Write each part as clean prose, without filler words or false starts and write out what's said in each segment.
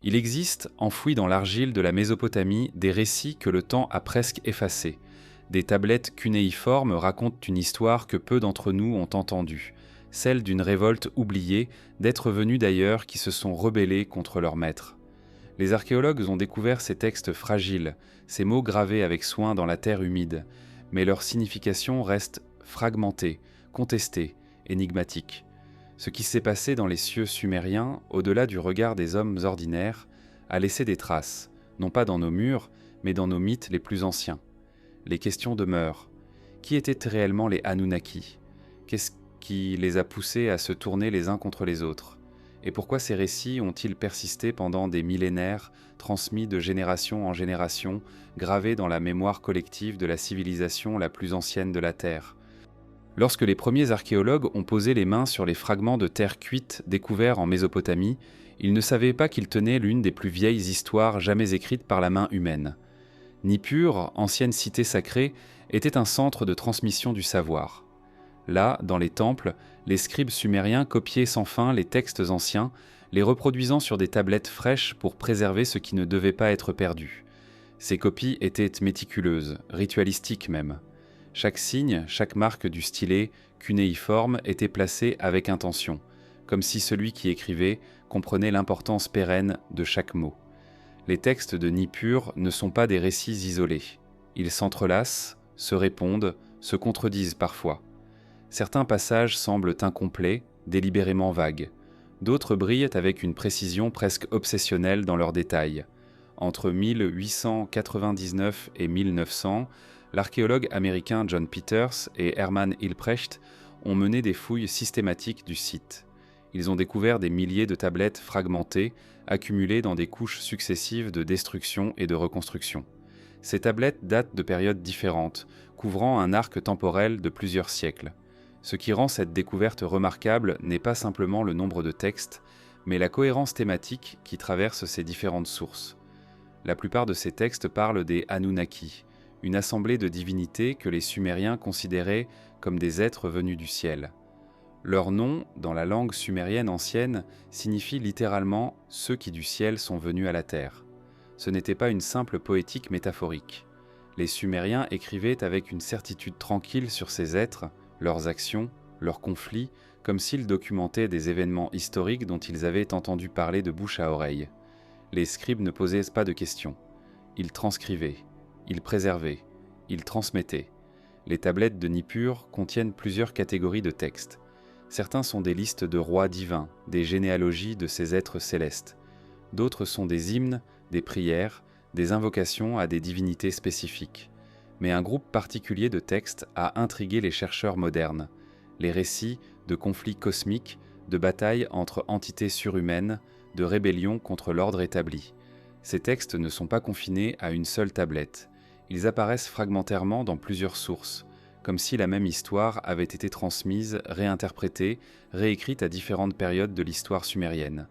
Il existe, enfouis dans l'argile de la Mésopotamie, des récits que le temps a presque effacés. Des tablettes cunéiformes racontent une histoire que peu d'entre nous ont entendue, celle d'une révolte oubliée, d'êtres venus d'ailleurs qui se sont rebellés contre leur maître. Les archéologues ont découvert ces textes fragiles, ces mots gravés avec soin dans la terre humide, mais leur signification reste fragmentée, contestée, énigmatique. Ce qui s'est passé dans les cieux sumériens, au-delà du regard des hommes ordinaires, a laissé des traces, non pas dans nos murs, mais dans nos mythes les plus anciens. Les questions demeurent. Qui étaient réellement les Anunnaki ? Qu'est-ce qui les a poussés à se tourner les uns contre les autres ? Et pourquoi ces récits ont-ils persisté pendant des millénaires, transmis de génération en génération, gravés dans la mémoire collective de la civilisation la plus ancienne de la Terre ? Lorsque les premiers archéologues ont posé les mains sur les fragments de terre cuite découverts en Mésopotamie, ils ne savaient pas qu'ils tenaient l'une des plus vieilles histoires jamais écrites par la main humaine. Nippur, ancienne cité sacrée, était un centre de transmission du savoir. Là, dans les temples, les scribes sumériens copiaient sans fin les textes anciens, les reproduisant sur des tablettes fraîches pour préserver ce qui ne devait pas être perdu. Ces copies étaient méticuleuses, ritualistiques même. Chaque signe, chaque marque du stylet, cunéiforme, était placé avec intention, comme si celui qui écrivait comprenait l'importance pérenne de chaque mot. Les textes de Nippur ne sont pas des récits isolés. Ils s'entrelacent, se répondent, se contredisent parfois. Certains passages semblent incomplets, délibérément vagues. D'autres brillent avec une précision presque obsessionnelle dans leurs détails. Entre 1899 et 1900, l'archéologue américain John Peters et Hermann Hilprecht ont mené des fouilles systématiques du site. Ils ont découvert des milliers de tablettes fragmentées, accumulées dans des couches successives de destruction et de reconstruction. Ces tablettes datent de périodes différentes, couvrant un arc temporel de plusieurs siècles. Ce qui rend cette découverte remarquable n'est pas simplement le nombre de textes, mais la cohérence thématique qui traverse ces différentes sources. La plupart de ces textes parlent des Anunnaki, une assemblée de divinités que les Sumériens considéraient comme des êtres venus du ciel. Leur nom, dans la langue sumérienne ancienne, signifie littéralement « ceux qui du ciel sont venus à la terre ». Ce n'était pas une simple poétique métaphorique. Les Sumériens écrivaient avec une certitude tranquille sur ces êtres, leurs actions, leurs conflits, comme s'ils documentaient des événements historiques dont ils avaient entendu parler de bouche à oreille. Les scribes ne posaient pas de questions. Ils transcrivaient, ils préservaient, ils transmettaient. Les tablettes de Nippur contiennent plusieurs catégories de textes. Certains sont des listes de rois divins, des généalogies de ces êtres célestes. D'autres sont des hymnes, des prières, des invocations à des divinités spécifiques. Mais un groupe particulier de textes a intrigué les chercheurs modernes. Les récits de conflits cosmiques, de batailles entre entités surhumaines, de rébellions contre l'ordre établi. Ces textes ne sont pas confinés à une seule tablette. Ils apparaissent fragmentairement dans plusieurs sources, comme si la même histoire avait été transmise, réinterprétée, réécrite à différentes périodes de l'histoire sumérienne.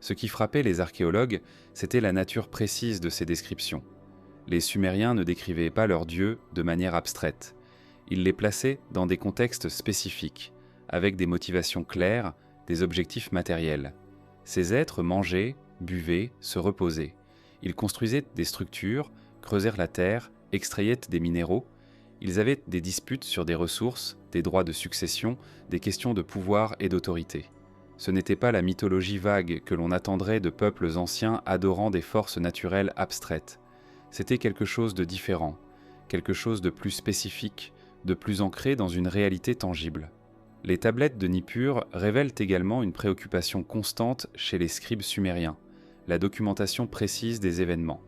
Ce qui frappait les archéologues, c'était la nature précise de ces descriptions. Les Sumériens ne décrivaient pas leurs dieux de manière abstraite. Ils les plaçaient dans des contextes spécifiques, avec des motivations claires, des objectifs matériels. Ces êtres mangeaient, buvaient, se reposaient. Ils construisaient des structures, creusèrent la terre, extrayaient des minéraux. Ils avaient des disputes sur des ressources, des droits de succession, des questions de pouvoir et d'autorité. Ce n'était pas la mythologie vague que l'on attendrait de peuples anciens adorant des forces naturelles abstraites. C'était quelque chose de différent, quelque chose de plus spécifique, de plus ancré dans une réalité tangible. Les tablettes de Nippur révèlent également une préoccupation constante chez les scribes sumériens, la documentation précise des événements.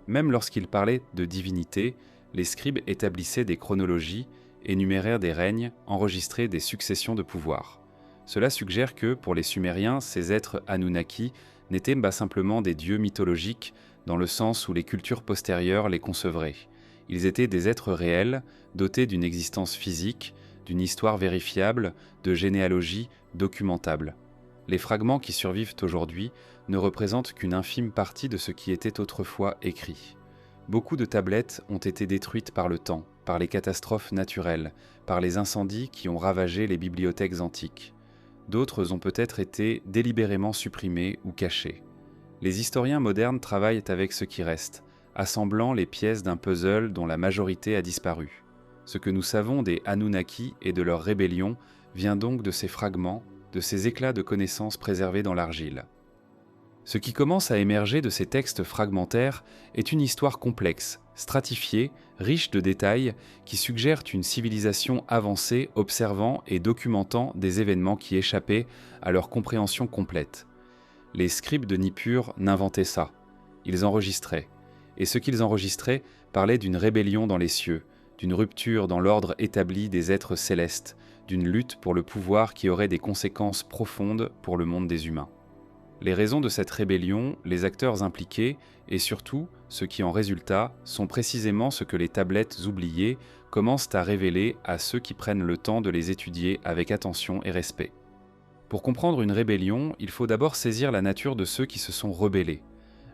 Même lorsqu'ils parlaient de divinités, les scribes établissaient des chronologies, énumérèrent des règnes, enregistraient des successions de pouvoirs. Cela suggère que, pour les Sumériens, ces êtres Anunnaki n'étaient pas simplement des dieux mythologiques dans le sens où les cultures postérieures les concevraient. Ils étaient des êtres réels, dotés d'une existence physique, d'une histoire vérifiable, de généalogie documentable. Les fragments qui survivent aujourd'hui ne représentent qu'une infime partie de ce qui était autrefois écrit. Beaucoup de tablettes ont été détruites par le temps, par les catastrophes naturelles, par les incendies qui ont ravagé les bibliothèques antiques. D'autres ont peut-être été délibérément supprimées ou cachées. Les historiens modernes travaillent avec ce qui reste, assemblant les pièces d'un puzzle dont la majorité a disparu. Ce que nous savons des Anunnaki et de leur rébellion vient donc de ces fragments, de ces éclats de connaissances préservés dans l'argile. Ce qui commence à émerger de ces textes fragmentaires est une histoire complexe, stratifiée, riche de détails, qui suggère une civilisation avancée observant et documentant des événements qui échappaient à leur compréhension complète. Les scribes de Nippur n'inventaient ça, ils enregistraient. Et ce qu'ils enregistraient parlait d'une rébellion dans les cieux, d'une rupture dans l'ordre établi des êtres célestes, d'une lutte pour le pouvoir qui aurait des conséquences profondes pour le monde des humains. Les raisons de cette rébellion, les acteurs impliqués, et surtout, ce qui en résulta, sont précisément ce que les tablettes oubliées commencent à révéler à ceux qui prennent le temps de les étudier avec attention et respect. Pour comprendre une rébellion, il faut d'abord saisir la nature de ceux qui se sont rebellés.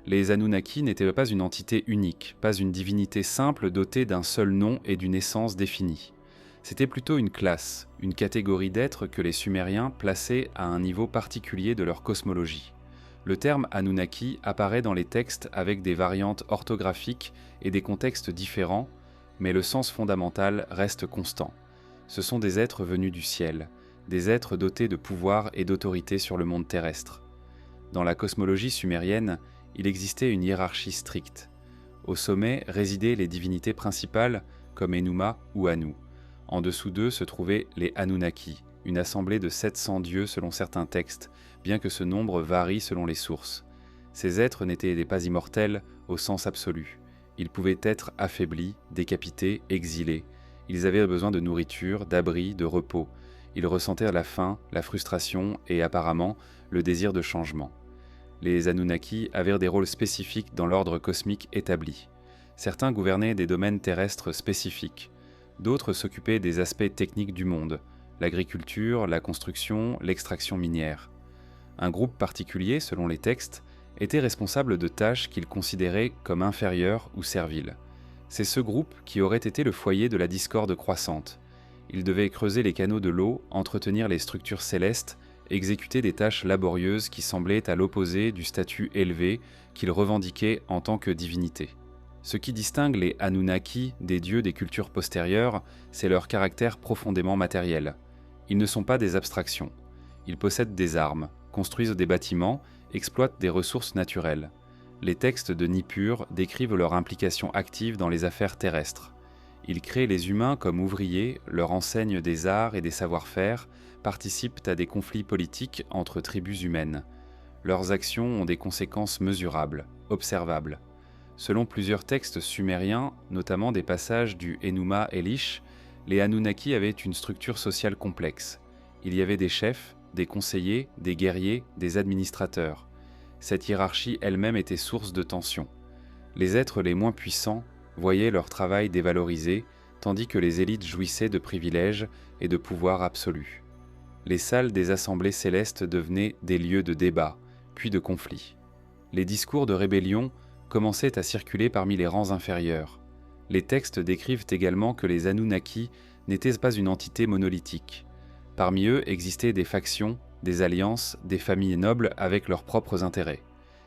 Les Anunnaki n'étaient pas une entité unique, pas une divinité simple dotée d'un seul nom et d'une essence définie. C'était plutôt une classe, une catégorie d'êtres que les Sumériens plaçaient à un niveau particulier de leur cosmologie. Le terme Anunnaki apparaît dans les textes avec des variantes orthographiques et des contextes différents, mais le sens fondamental reste constant. Ce sont des êtres venus du ciel, des êtres dotés de pouvoir et d'autorité sur le monde terrestre. Dans la cosmologie sumérienne, il existait une hiérarchie stricte. Au sommet résidaient les divinités principales comme Enuma ou Anu. En dessous d'eux se trouvaient les Anunnaki, une assemblée de 700 dieux selon certains textes, bien que ce nombre varie selon les sources. Ces êtres n'étaient pas immortels au sens absolu. Ils pouvaient être affaiblis, décapités, exilés. Ils avaient besoin de nourriture, d'abri, de repos. Ils ressentaient la faim, la frustration et apparemment le désir de changement. Les Anunnaki avaient des rôles spécifiques dans l'ordre cosmique établi. Certains gouvernaient des domaines terrestres spécifiques. D'autres s'occupaient des aspects techniques du monde, l'agriculture, la construction, l'extraction minière. Un groupe particulier, selon les textes, était responsable de tâches qu'ils considéraient comme inférieures ou serviles. C'est ce groupe qui aurait été le foyer de la discorde croissante. Il devait creuser les canaux de l'eau, entretenir les structures célestes, exécuter des tâches laborieuses qui semblaient à l'opposé du statut élevé qu'ils revendiquaient en tant que divinité. Ce qui distingue les Anunnaki des dieux des cultures postérieures, c'est leur caractère profondément matériel. Ils ne sont pas des abstractions. Ils possèdent des armes, construisent des bâtiments, exploitent des ressources naturelles. Les textes de Nippur décrivent leur implication active dans les affaires terrestres. Ils créent les humains comme ouvriers, leur enseignent des arts et des savoir-faire, participent à des conflits politiques entre tribus humaines. Leurs actions ont des conséquences mesurables, observables. Selon plusieurs textes sumériens, notamment des passages du Enuma Elish, les Anunnaki avaient une structure sociale complexe. Il y avait des chefs, des conseillers, des guerriers, des administrateurs. Cette hiérarchie elle-même était source de tensions. Les êtres les moins puissants voyaient leur travail dévalorisé, tandis que les élites jouissaient de privilèges et de pouvoirs absolus. Les salles des assemblées célestes devenaient des lieux de débat, puis de conflits. Les discours de rébellion commençaient à circuler parmi les rangs inférieurs. Les textes décrivent également que les Anunnaki n'étaient pas une entité monolithique. Parmi eux existaient des factions, des alliances, des familles nobles avec leurs propres intérêts.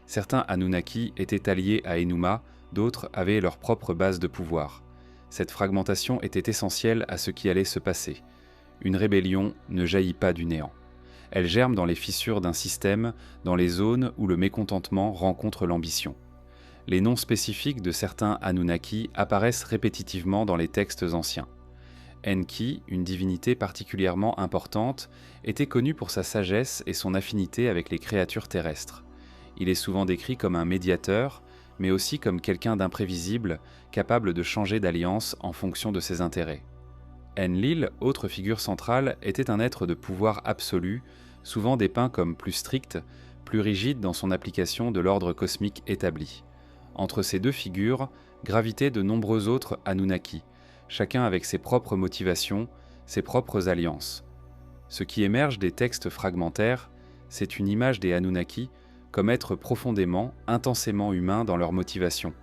Certains Anunnaki étaient alliés à Enuma, d'autres avaient leur propre base de pouvoir. Cette fragmentation était essentielle à ce qui allait se passer. Une rébellion ne jaillit pas du néant. Elle germe dans les fissures d'un système, dans les zones où le mécontentement rencontre l'ambition. Les noms spécifiques de certains Anunnaki apparaissent répétitivement dans les textes anciens. Enki, une divinité particulièrement importante, était connu pour sa sagesse et son affinité avec les créatures terrestres. Il est souvent décrit comme un médiateur, mais aussi comme quelqu'un d'imprévisible, capable de changer d'alliance en fonction de ses intérêts. Enlil, autre figure centrale, était un être de pouvoir absolu, souvent dépeint comme plus strict, plus rigide dans son application de l'ordre cosmique établi. Entre ces deux figures gravitaient de nombreux autres Anunnaki, chacun avec ses propres motivations, ses propres alliances. Ce qui émerge des textes fragmentaires, c'est une image des Anunnaki comme êtres profondément, intensément humains dans leurs motivations.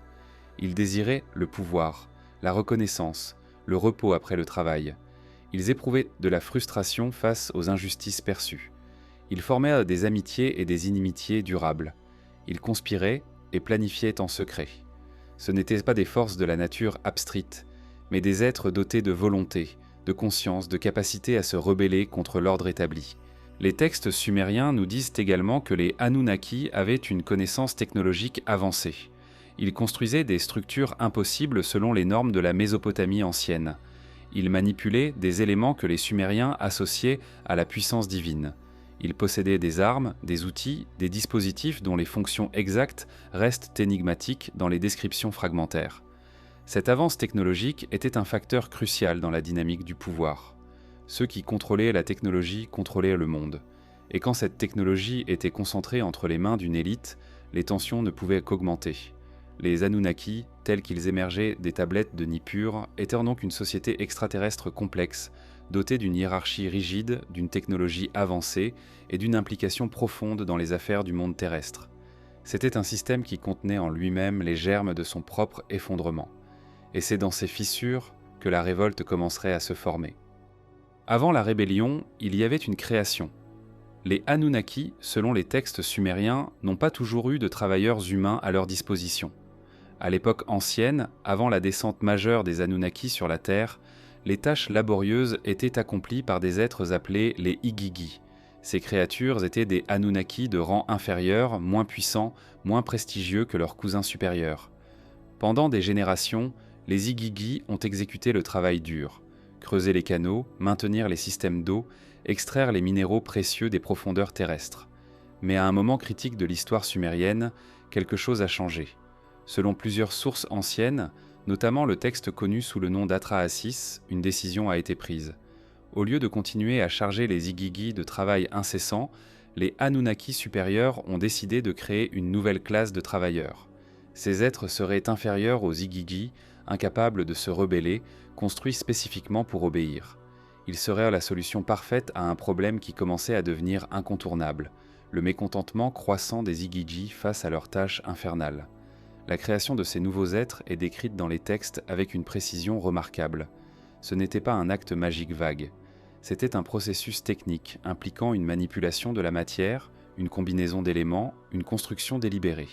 Ils désiraient le pouvoir, la reconnaissance, le repos après le travail. Ils éprouvaient de la frustration face aux injustices perçues. Ils formaient des amitiés et des inimitiés durables. Ils conspiraient et planifiaient en secret. Ce n'étaient pas des forces de la nature abstraites, mais des êtres dotés de volonté, de conscience, de capacité à se rebeller contre l'ordre établi. Les textes sumériens nous disent également que les Anunnaki avaient une connaissance technologique avancée. Ils construisaient des structures impossibles selon les normes de la Mésopotamie ancienne. Ils manipulaient des éléments que les Sumériens associaient à la puissance divine. Ils possédaient des armes, des outils, des dispositifs dont les fonctions exactes restent énigmatiques dans les descriptions fragmentaires. Cette avance technologique était un facteur crucial dans la dynamique du pouvoir. Ceux qui contrôlaient la technologie contrôlaient le monde. Et quand cette technologie était concentrée entre les mains d'une élite, les tensions ne pouvaient qu'augmenter. Les Anunnaki, tels qu'ils émergeaient des tablettes de Nippur, étaient donc une société extraterrestre complexe, dotée d'une hiérarchie rigide, d'une technologie avancée et d'une implication profonde dans les affaires du monde terrestre. C'était un système qui contenait en lui-même les germes de son propre effondrement. Et c'est dans ces fissures que la révolte commencerait à se former. Avant la rébellion, il y avait une création. Les Anunnaki, selon les textes sumériens, n'ont pas toujours eu de travailleurs humains à leur disposition. À l'époque ancienne, avant la descente majeure des Anunnaki sur la Terre, les tâches laborieuses étaient accomplies par des êtres appelés les Igigi. Ces créatures étaient des Anunnaki de rang inférieur, moins puissants, moins prestigieux que leurs cousins supérieurs. Pendant des générations, les Igigi ont exécuté le travail dur. Creuser les canaux, maintenir les systèmes d'eau, extraire les minéraux précieux des profondeurs terrestres. Mais à un moment critique de l'histoire sumérienne, quelque chose a changé. Selon plusieurs sources anciennes, notamment le texte connu sous le nom d'Atrahasis, une décision a été prise. Au lieu de continuer à charger les Igigi de travail incessant, les Anunnaki supérieurs ont décidé de créer une nouvelle classe de travailleurs. Ces êtres seraient inférieurs aux Igigi, incapables de se rebeller, construits spécifiquement pour obéir. Ils seraient la solution parfaite à un problème qui commençait à devenir incontournable, le mécontentement croissant des Igigi face à leurs tâches infernales. La création de ces nouveaux êtres est décrite dans les textes avec une précision remarquable. Ce n'était pas un acte magique vague. C'était un processus technique impliquant une manipulation de la matière, une combinaison d'éléments, une construction délibérée.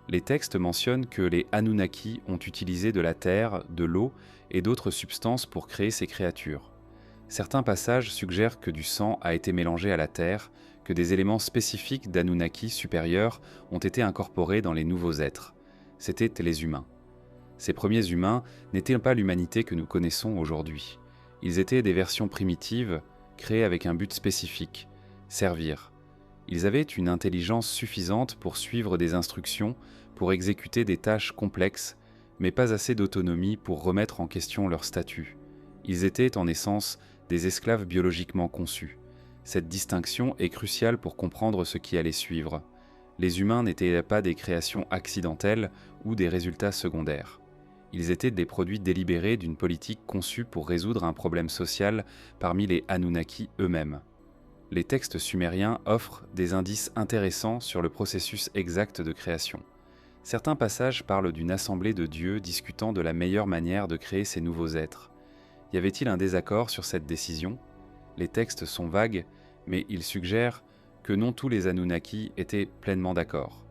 Les textes mentionnent que les Anunnaki ont utilisé de la terre, de l'eau et d'autres substances pour créer ces créatures. Certains passages suggèrent que du sang a été mélangé à la terre, que des éléments spécifiques d'Anunnaki supérieurs ont été incorporés dans les nouveaux êtres. C'étaient les humains. Ces premiers humains n'étaient pas l'humanité que nous connaissons aujourd'hui. Ils étaient des versions primitives, créées avec un but spécifique, servir. Ils avaient une intelligence suffisante pour suivre des instructions, pour exécuter des tâches complexes, mais pas assez d'autonomie pour remettre en question leur statut. Ils étaient en essence des esclaves biologiquement conçus. Cette distinction est cruciale pour comprendre ce qui allait suivre. Les humains n'étaient pas des créations accidentelles ou des résultats secondaires. Ils étaient des produits délibérés d'une politique conçue pour résoudre un problème social parmi les Anunnaki eux-mêmes. Les textes sumériens offrent des indices intéressants sur le processus exact de création. Certains passages parlent d'une assemblée de dieux discutant de la meilleure manière de créer ces nouveaux êtres. Y avait-il un désaccord sur cette décision ? Les textes sont vagues, mais ils suggèrent que non tous les Anunnaki étaient pleinement d'accord.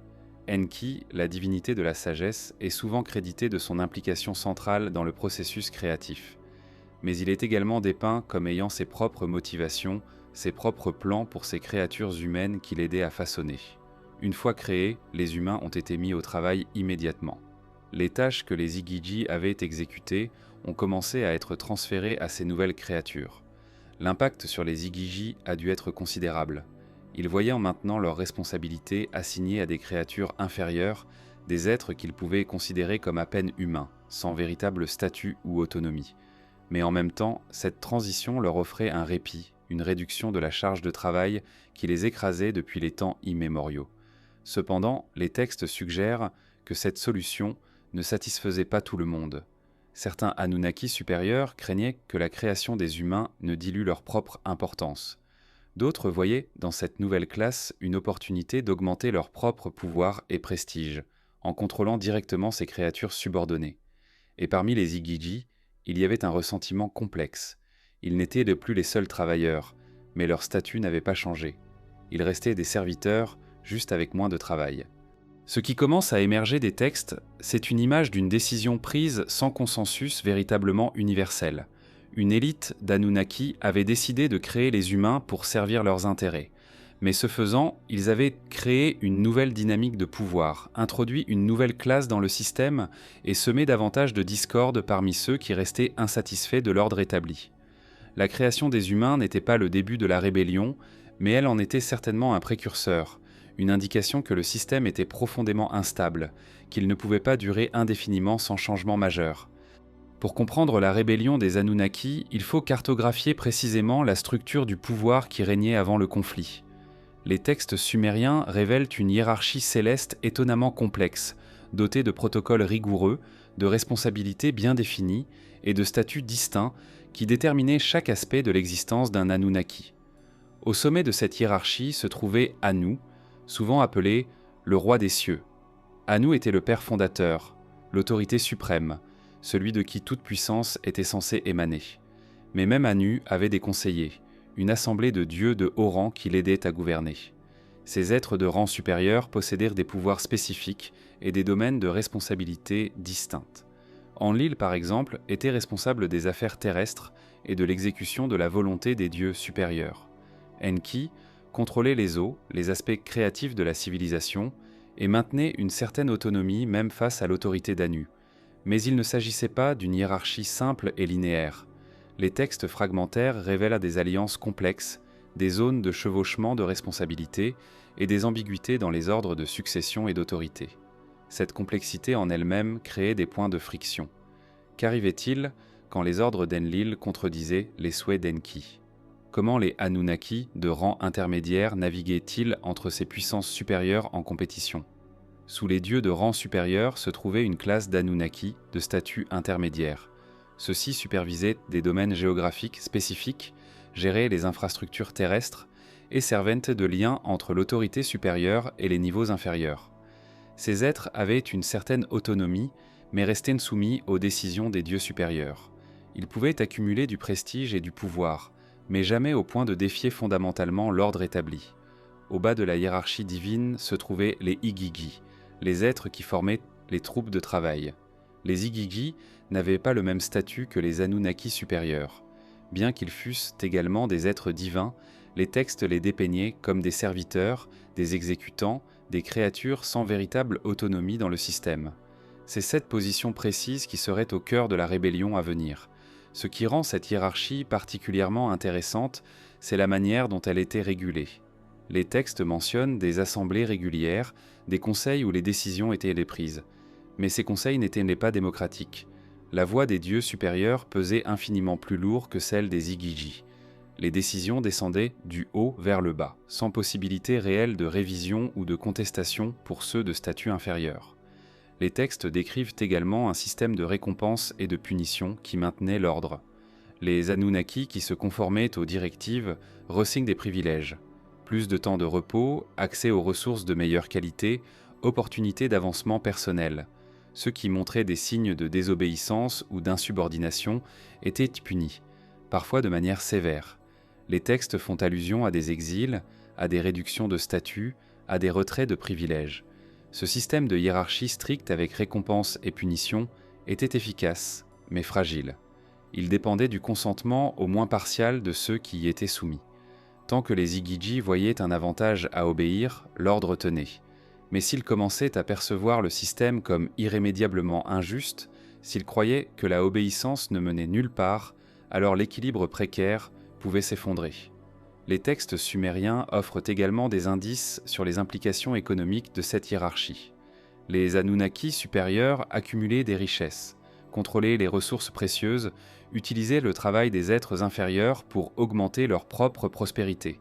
Enki, la divinité de la sagesse, est souvent crédité de son implication centrale dans le processus créatif. Mais il est également dépeint comme ayant ses propres motivations, ses propres plans pour ces créatures humaines qu'il aidait à façonner. Une fois créés, les humains ont été mis au travail immédiatement. Les tâches que les Igigi avaient exécutées ont commencé à être transférées à ces nouvelles créatures. L'impact sur les Igigi a dû être considérable. Ils voyaient maintenant leurs responsabilités assignées à des créatures inférieures, des êtres qu'ils pouvaient considérer comme à peine humains, sans véritable statut ou autonomie. Mais en même temps, cette transition leur offrait un répit, une réduction de la charge de travail qui les écrasait depuis les temps immémoriaux. Cependant, les textes suggèrent que cette solution ne satisfaisait pas tout le monde. Certains Anunnaki supérieurs craignaient que la création des humains ne dilue leur propre importance. D'autres voyaient dans cette nouvelle classe une opportunité d'augmenter leur propre pouvoir et prestige, en contrôlant directement ces créatures subordonnées. Et parmi les Igigi, il y avait un ressentiment complexe. Ils n'étaient plus les seuls travailleurs, mais leur statut n'avait pas changé. Ils restaient des serviteurs, juste avec moins de travail. Ce qui commence à émerger des textes, c'est une image d'une décision prise sans consensus véritablement universel. Une élite d'Anunnaki avait décidé de créer les humains pour servir leurs intérêts. Mais ce faisant, ils avaient créé une nouvelle dynamique de pouvoir, introduit une nouvelle classe dans le système et semé davantage de discorde parmi ceux qui restaient insatisfaits de l'ordre établi. La création des humains n'était pas le début de la rébellion, mais elle en était certainement un précurseur, une indication que le système était profondément instable, qu'il ne pouvait pas durer indéfiniment sans changement majeur. Pour comprendre la rébellion des Anunnaki, il faut cartographier précisément la structure du pouvoir qui régnait avant le conflit. Les textes sumériens révèlent une hiérarchie céleste étonnamment complexe, dotée de protocoles rigoureux, de responsabilités bien définies et de statuts distincts qui déterminaient chaque aspect de l'existence d'un Anunnaki. Au sommet de cette hiérarchie se trouvait Anu, souvent appelé le roi des cieux. Anu était le père fondateur, l'autorité suprême, celui de qui toute puissance était censée émaner. Mais même Anu avait des conseillers, une assemblée de dieux de haut rang qui l'aidaient à gouverner. Ces êtres de rang supérieur possédèrent des pouvoirs spécifiques et des domaines de responsabilité distincts. Enlil, par exemple, était responsable des affaires terrestres et de l'exécution de la volonté des dieux supérieurs. Enki contrôlait les eaux, les aspects créatifs de la civilisation, et maintenait une certaine autonomie même face à l'autorité d'Anu. Mais il ne s'agissait pas d'une hiérarchie simple et linéaire. Les textes fragmentaires révèlent des alliances complexes, des zones de chevauchement de responsabilité et des ambiguïtés dans les ordres de succession et d'autorité. Cette complexité en elle-même créait des points de friction. Qu'arrivait-il quand les ordres d'Enlil contredisaient les souhaits d'Enki ? Comment les Anunnaki de rang intermédiaire naviguaient-ils entre ces puissances supérieures en compétition ? Sous les dieux de rang supérieur se trouvait une classe d'Anunnaki de statut intermédiaire. Ceux-ci supervisaient des domaines géographiques spécifiques, géraient les infrastructures terrestres et servaient de lien entre l'autorité supérieure et les niveaux inférieurs. Ces êtres avaient une certaine autonomie, mais restaient soumis aux décisions des dieux supérieurs. Ils pouvaient accumuler du prestige et du pouvoir, mais jamais au point de défier fondamentalement l'ordre établi. Au bas de la hiérarchie divine se trouvaient les Igigi, les êtres qui formaient les troupes de travail. Les Igigi n'avaient pas le même statut que les Anunnaki supérieurs. Bien qu'ils fussent également des êtres divins, les textes les dépeignaient comme des serviteurs, des exécutants, des créatures sans véritable autonomie dans le système. C'est cette position précise qui serait au cœur de la rébellion à venir. Ce qui rend cette hiérarchie particulièrement intéressante, c'est la manière dont elle était régulée. Les textes mentionnent des assemblées régulières, des conseils où les décisions étaient prises. Mais ces conseils n'étaient pas démocratiques. La voix des dieux supérieurs pesait infiniment plus lourd que celle des Igigi. Les décisions descendaient du haut vers le bas, sans possibilité réelle de révision ou de contestation pour ceux de statut inférieur. Les textes décrivent également un système de récompense et de punition qui maintenait l'ordre. Les Anunnaki qui se conformaient aux directives ressignent des privilèges. Plus de temps de repos, accès aux ressources de meilleure qualité, opportunités d'avancement personnel. Ceux qui montraient des signes de désobéissance ou d'insubordination étaient punis, parfois de manière sévère. Les textes font allusion à des exils, à des réductions de statut, à des retraits de privilèges. Ce système de hiérarchie stricte avec récompense et punition était efficace, mais fragile. Il dépendait du consentement au moins partial de ceux qui y étaient soumis. Tant que les Igigi voyaient un avantage à obéir, l'ordre tenait. Mais s'ils commençaient à percevoir le système comme irrémédiablement injuste, s'ils croyaient que la obéissance ne menait nulle part, alors l'équilibre précaire pouvait s'effondrer. Les textes sumériens offrent également des indices sur les implications économiques de cette hiérarchie. Les Anunnaki supérieurs accumulaient des richesses, contrôlaient les ressources précieuses, utilisaient le travail des êtres inférieurs pour augmenter leur propre prospérité.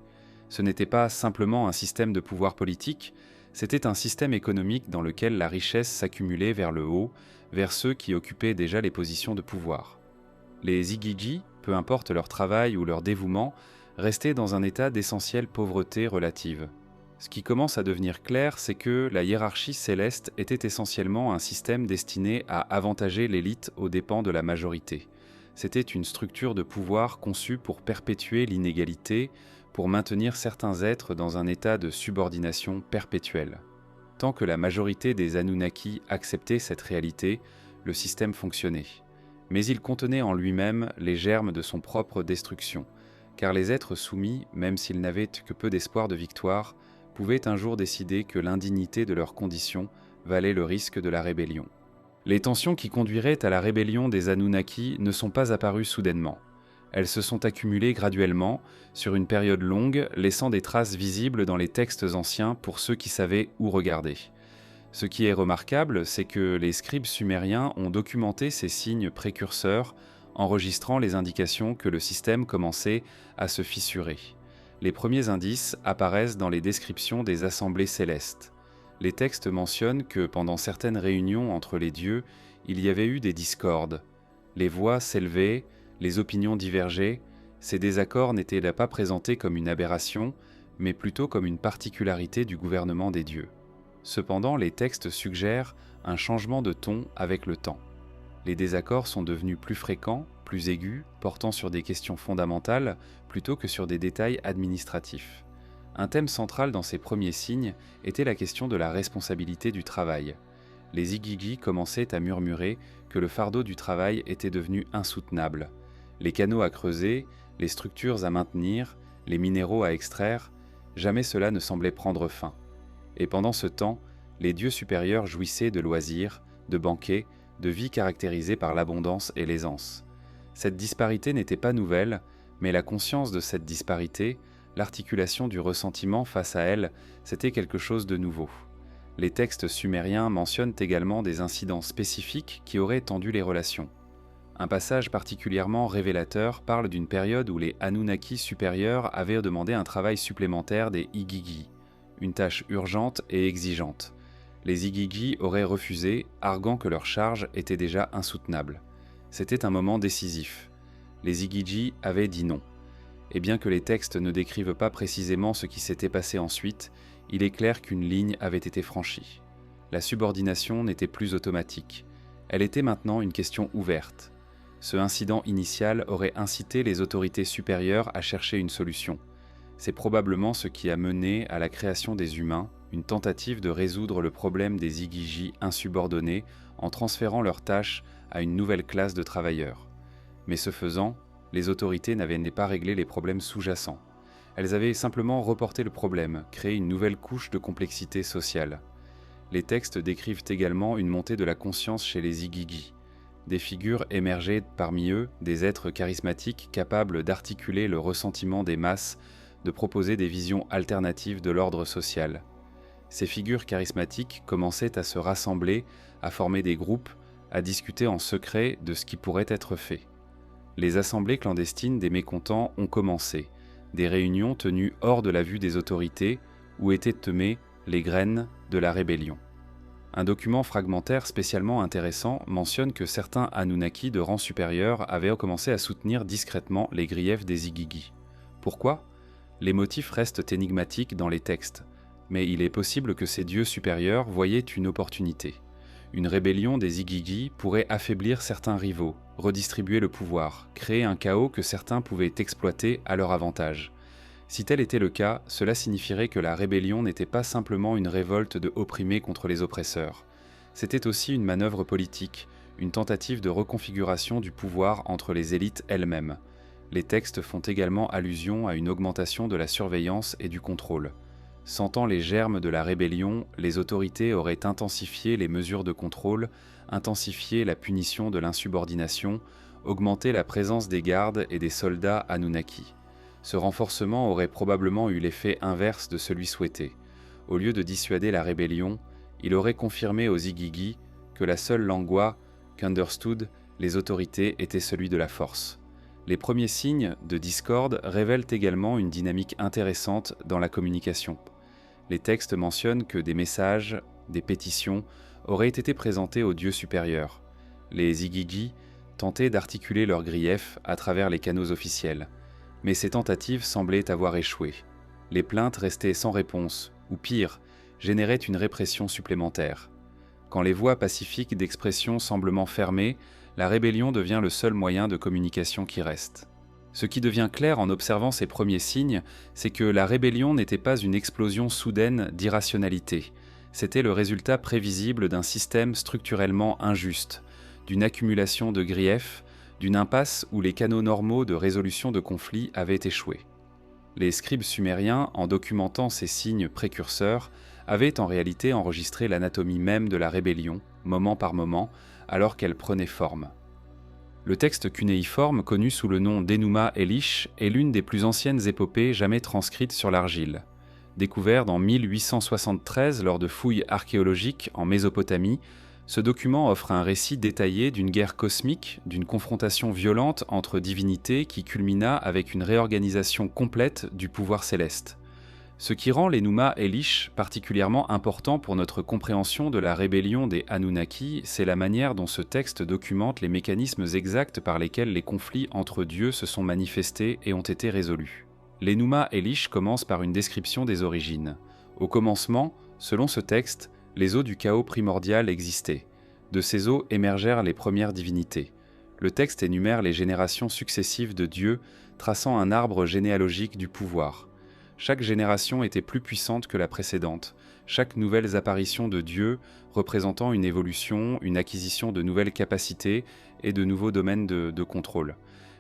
Ce n'était pas simplement un système de pouvoir politique, c'était un système économique dans lequel la richesse s'accumulait vers le haut, vers ceux qui occupaient déjà les positions de pouvoir. Les Igigi, peu importe leur travail ou leur dévouement, restaient dans un état d'essentielle pauvreté relative. Ce qui commence à devenir clair, c'est que la hiérarchie céleste était essentiellement un système destiné à avantager l'élite aux dépens de la majorité. C'était une structure de pouvoir conçue pour perpétuer l'inégalité, pour maintenir certains êtres dans un état de subordination perpétuelle. Tant que la majorité des Anunnaki acceptaient cette réalité, le système fonctionnait. Mais il contenait en lui-même les germes de son propre destruction, car les êtres soumis, même s'ils n'avaient que peu d'espoir de victoire, pouvaient un jour décider que l'indignité de leurs conditions valait le risque de la rébellion. Les tensions qui conduiraient à la rébellion des Anunnaki ne sont pas apparues soudainement. Elles se sont accumulées graduellement, sur une période longue, laissant des traces visibles dans les textes anciens pour ceux qui savaient où regarder. Ce qui est remarquable, c'est que les scribes sumériens ont documenté ces signes précurseurs, enregistrant les indications que le système commençait à se fissurer. Les premiers indices apparaissent dans les descriptions des assemblées célestes. Les textes mentionnent que pendant certaines réunions entre les dieux, il y avait eu des discordes. Les voix s'élevaient, les opinions divergeaient, ces désaccords n'étaient là pas présentés comme une aberration, mais plutôt comme une particularité du gouvernement des dieux. Cependant, les textes suggèrent un changement de ton avec le temps. Les désaccords sont devenus plus fréquents, plus aigus, portant sur des questions fondamentales plutôt que sur des détails administratifs. Un thème central dans ces premiers signes était la question de la responsabilité du travail. Les Igigi commençaient à murmurer que le fardeau du travail était devenu insoutenable. Les canaux à creuser, les structures à maintenir, les minéraux à extraire, jamais cela ne semblait prendre fin. Et pendant ce temps, les dieux supérieurs jouissaient de loisirs, de banquets, de vie caractérisée par l'abondance et l'aisance. Cette disparité n'était pas nouvelle, mais la conscience de cette disparité, l'articulation du ressentiment face à elle, c'était quelque chose de nouveau. Les textes sumériens mentionnent également des incidents spécifiques qui auraient tendu les relations. Un passage particulièrement révélateur parle d'une période où les Anunnaki supérieurs avaient demandé un travail supplémentaire des Igigi, une tâche urgente et exigeante. Les Igigi auraient refusé, arguant que leur charge était déjà insoutenable. C'était un moment décisif. Les Igigi avaient dit non. Et bien que les textes ne décrivent pas précisément ce qui s'était passé ensuite, il est clair qu'une ligne avait été franchie. La subordination n'était plus automatique. Elle était maintenant une question ouverte. Ce incident initial aurait incité les autorités supérieures à chercher une solution. C'est probablement ce qui a mené à la création des humains, une tentative de résoudre le problème des Igigi insubordonnés en transférant leurs tâches à une nouvelle classe de travailleurs. Mais ce faisant, les autorités n'avaient pas réglé les problèmes sous-jacents. Elles avaient simplement reporté le problème, créé une nouvelle couche de complexité sociale. Les textes décrivent également une montée de la conscience chez les Igigi. Des figures émergeaient parmi eux, des êtres charismatiques capables d'articuler le ressentiment des masses, de proposer des visions alternatives de l'ordre social. Ces figures charismatiques commençaient à se rassembler, à former des groupes, à discuter en secret de ce qui pourrait être fait. Les assemblées clandestines des mécontents ont commencé, des réunions tenues hors de la vue des autorités, où étaient semées les graines de la rébellion. Un document fragmentaire spécialement intéressant mentionne que certains Anunnaki de rang supérieur avaient commencé à soutenir discrètement les griefs des Igigi. Pourquoi ? Les motifs restent énigmatiques dans les textes, mais il est possible que ces dieux supérieurs voyaient une opportunité. Une rébellion des Igigi pourrait affaiblir certains rivaux, redistribuer le pouvoir, créer un chaos que certains pouvaient exploiter à leur avantage. Si tel était le cas, cela signifierait que la rébellion n'était pas simplement une révolte de opprimés contre les oppresseurs. C'était aussi une manœuvre politique, une tentative de reconfiguration du pouvoir entre les élites elles-mêmes. Les textes font également allusion à une augmentation de la surveillance et du contrôle. Sentant les germes de la rébellion, les autorités auraient intensifié les mesures de contrôle, intensifié la punition de l'insubordination, augmenté la présence des gardes et des soldats Anunnaki. Ce renforcement aurait probablement eu l'effet inverse de celui souhaité. Au lieu de dissuader la rébellion, il aurait confirmé aux Igigi que la seule lingua qu'understood les autorités était celui de la force. Les premiers signes de discorde révèlent également une dynamique intéressante dans la communication. Les textes mentionnent que des messages, des pétitions, auraient été présentés aux dieux supérieurs. Les Igigi tentaient d'articuler leurs griefs à travers les canaux officiels. Mais ces tentatives semblaient avoir échoué. Les plaintes restaient sans réponse, ou pire, généraient une répression supplémentaire. Quand les voies pacifiques d'expression semblent fermées, la rébellion devient le seul moyen de communication qui reste. Ce qui devient clair en observant ces premiers signes, c'est que la rébellion n'était pas une explosion soudaine d'irrationalité. C'était le résultat prévisible d'un système structurellement injuste, d'une accumulation de griefs, d'une impasse où les canaux normaux de résolution de conflits avaient échoué. Les scribes sumériens, en documentant ces signes précurseurs, avaient en réalité enregistré l'anatomie même de la rébellion, moment par moment, alors qu'elle prenait forme. Le texte cunéiforme, connu sous le nom d'Enuma Elish, est l'une des plus anciennes épopées jamais transcrites sur l'argile. Découvert en 1873 lors de fouilles archéologiques en Mésopotamie, ce document offre un récit détaillé d'une guerre cosmique, d'une confrontation violente entre divinités qui culmina avec une réorganisation complète du pouvoir céleste. Ce qui rend l'Enuma Elish particulièrement important pour notre compréhension de la rébellion des Anunnaki, c'est la manière dont ce texte documente les mécanismes exacts par lesquels les conflits entre dieux se sont manifestés et ont été résolus. L'Enuma Elish commence par une description des origines. Au commencement, selon ce texte, les eaux du chaos primordial existaient. De ces eaux émergèrent les premières divinités. Le texte énumère les générations successives de dieux, traçant un arbre généalogique du pouvoir. Chaque génération était plus puissante que la précédente, chaque nouvelle apparition de Dieu représentant une évolution, une acquisition de nouvelles capacités et de nouveaux domaines de contrôle.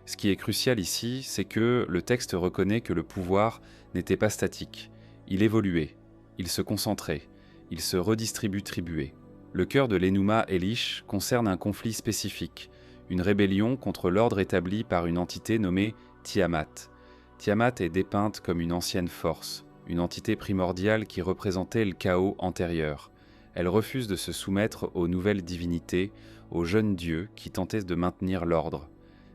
Ce qui est crucial ici, c'est que le texte reconnaît que le pouvoir n'était pas statique. Il évoluait, il se concentrait, il se redistribuait. Le cœur de l'Enuma Elish concerne un conflit spécifique, une rébellion contre l'ordre établi par une entité nommée Tiamat. Tiamat est dépeinte comme une ancienne force, une entité primordiale qui représentait le chaos antérieur. Elle refuse de se soumettre aux nouvelles divinités, aux jeunes dieux qui tentaient de maintenir l'ordre.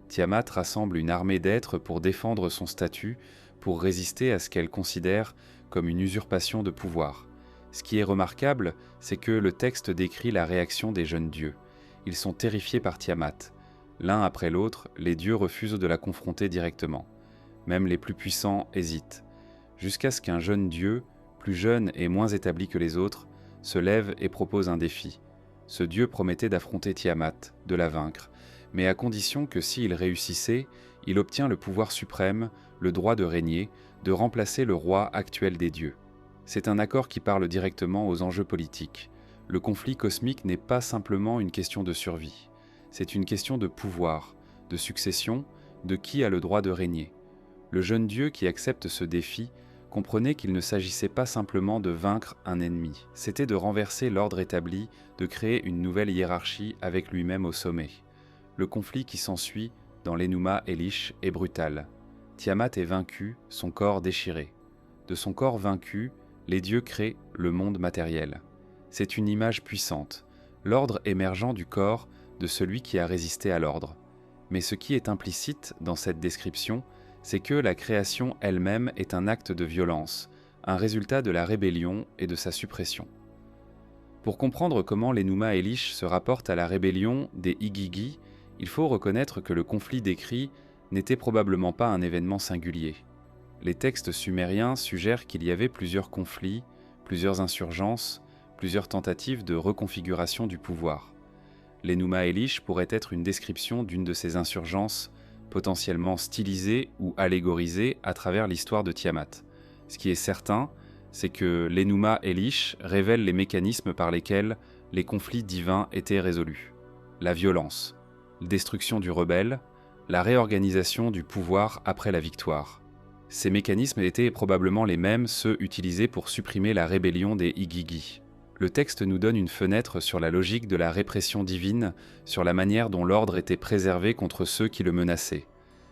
Tiamat rassemble une armée d'êtres pour défendre son statut, pour résister à ce qu'elle considère comme une usurpation de pouvoir. Ce qui est remarquable, c'est que le texte décrit la réaction des jeunes dieux. Ils sont terrifiés par Tiamat. L'un après l'autre, les dieux refusent de la confronter directement. Même les plus puissants hésitent, jusqu'à ce qu'un jeune dieu, plus jeune et moins établi que les autres, se lève et propose un défi. Ce dieu promettait d'affronter Tiamat, de la vaincre, mais à condition que s'il réussissait, il obtient le pouvoir suprême, le droit de régner, de remplacer le roi actuel des dieux. C'est un accord qui parle directement aux enjeux politiques. Le conflit cosmique n'est pas simplement une question de survie, c'est une question de pouvoir, de succession, de qui a le droit de régner. Le jeune dieu qui accepte ce défi comprenait qu'il ne s'agissait pas simplement de vaincre un ennemi, c'était de renverser l'ordre établi, de créer une nouvelle hiérarchie avec lui-même au sommet. Le conflit qui s'ensuit dans l'Enuma Elish est brutal. Tiamat est vaincu, son corps déchiré. De son corps vaincu, les dieux créent le monde matériel. C'est une image puissante, l'ordre émergent du corps de celui qui a résisté à l'ordre. Mais ce qui est implicite dans cette description, c'est que la création elle-même est un acte de violence, un résultat de la rébellion et de sa suppression. Pour comprendre comment l'Enuma Elish se rapporte à la rébellion des Igigi, il faut reconnaître que le conflit décrit n'était probablement pas un événement singulier. Les textes sumériens suggèrent qu'il y avait plusieurs conflits, plusieurs insurgences, plusieurs tentatives de reconfiguration du pouvoir. L'Enuma Elish pourrait être une description d'une de ces insurgences potentiellement stylisée ou allégorisée à travers l'histoire de Tiamat. Ce qui est certain, c'est que l'Enuma Elish révèle les mécanismes par lesquels les conflits divins étaient résolus. La violence, la destruction du rebelle, la réorganisation du pouvoir après la victoire. Ces mécanismes étaient probablement les mêmes ceux utilisés pour supprimer la rébellion des Igigi. Le texte nous donne une fenêtre sur la logique de la répression divine, sur la manière dont l'ordre était préservé contre ceux qui le menaçaient.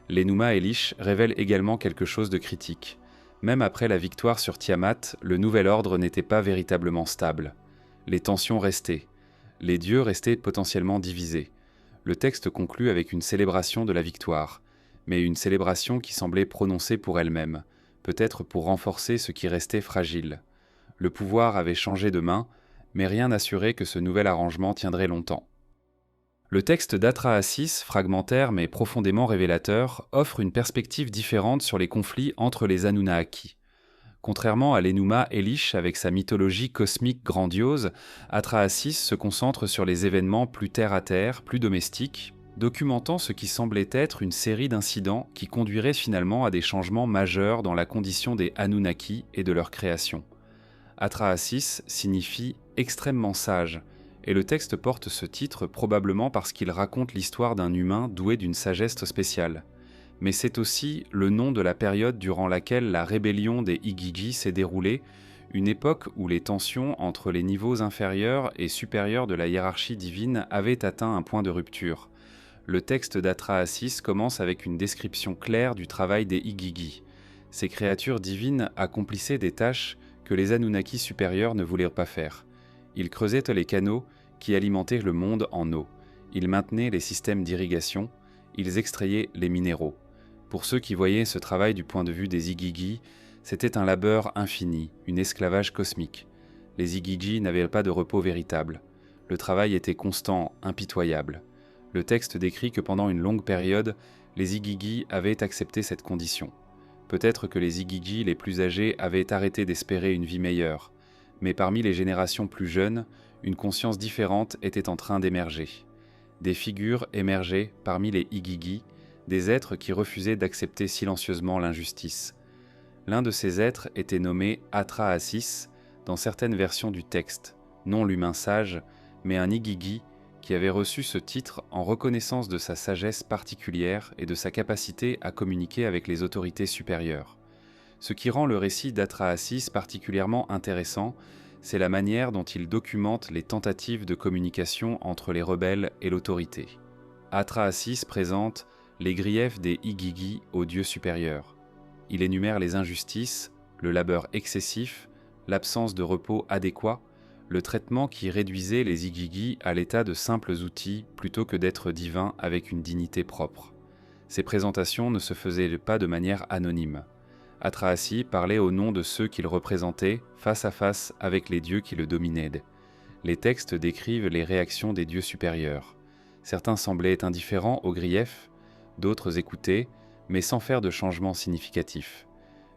L'Enuma Elish révèle également quelque chose de critique. Même après la victoire sur Tiamat, le nouvel ordre n'était pas véritablement stable. Les tensions restaient. Les dieux restaient potentiellement divisés. Le texte conclut avec une célébration de la victoire, mais une célébration qui semblait prononcée pour elle-même, peut-être pour renforcer ce qui restait fragile. Le pouvoir avait changé de main, mais rien n'assurait que ce nouvel arrangement tiendrait longtemps. Le texte d'Atrahasis, fragmentaire mais profondément révélateur, offre une perspective différente sur les conflits entre les Anunnaki. Contrairement à l'Enuma Elish avec sa mythologie cosmique grandiose, Atrahasis se concentre sur les événements plus terre-à-terre, plus domestiques, documentant ce qui semblait être une série d'incidents qui conduiraient finalement à des changements majeurs dans la condition des Anunnaki et de leur création. Atrahasis signifie « extrêmement sage », et le texte porte ce titre probablement parce qu'il raconte l'histoire d'un humain doué d'une sagesse spéciale. Mais c'est aussi le nom de la période durant laquelle la rébellion des Igigi s'est déroulée, une époque où les tensions entre les niveaux inférieurs et supérieurs de la hiérarchie divine avaient atteint un point de rupture. Le texte d'Atrahasis commence avec une description claire du travail des Igigi. Ces créatures divines accomplissaient des tâches que les Anunnaki supérieurs ne voulaient pas faire. Ils creusaient les canaux qui alimentaient le monde en eau. Ils maintenaient les systèmes d'irrigation. Ils extrayaient les minéraux. Pour ceux qui voyaient ce travail du point de vue des Igigi, c'était un labeur infini, un esclavage cosmique. Les Igigi n'avaient pas de repos véritable. Le travail était constant, impitoyable. Le texte décrit que pendant une longue période, les Igigi avaient accepté cette condition. Peut-être que les Igigi les plus âgés avaient arrêté d'espérer une vie meilleure, mais parmi les générations plus jeunes, une conscience différente était en train d'émerger. Des figures émergeaient parmi les Igigi, des êtres qui refusaient d'accepter silencieusement l'injustice. L'un de ces êtres était nommé Atrahasis dans certaines versions du texte, non l'humain sage, mais un Igigi qui avait reçu ce titre en reconnaissance de sa sagesse particulière et de sa capacité à communiquer avec les autorités supérieures. Ce qui rend le récit d'Atrahasis particulièrement intéressant, c'est la manière dont il documente les tentatives de communication entre les rebelles et l'autorité. Atrahasis présente les griefs des Igigi aux dieux supérieurs. Il énumère les injustices, le labeur excessif, l'absence de repos adéquat, le traitement qui réduisait les Igigi à l'état de simples outils plutôt que d'êtres divins avec une dignité propre. Ces présentations ne se faisaient pas de manière anonyme. Atrahasis parlait au nom de ceux qu'il représentait face à face avec les dieux qui le dominaient. Les textes décrivent les réactions des dieux supérieurs. Certains semblaient indifférents aux griefs, d'autres écoutaient, mais sans faire de changement significatif.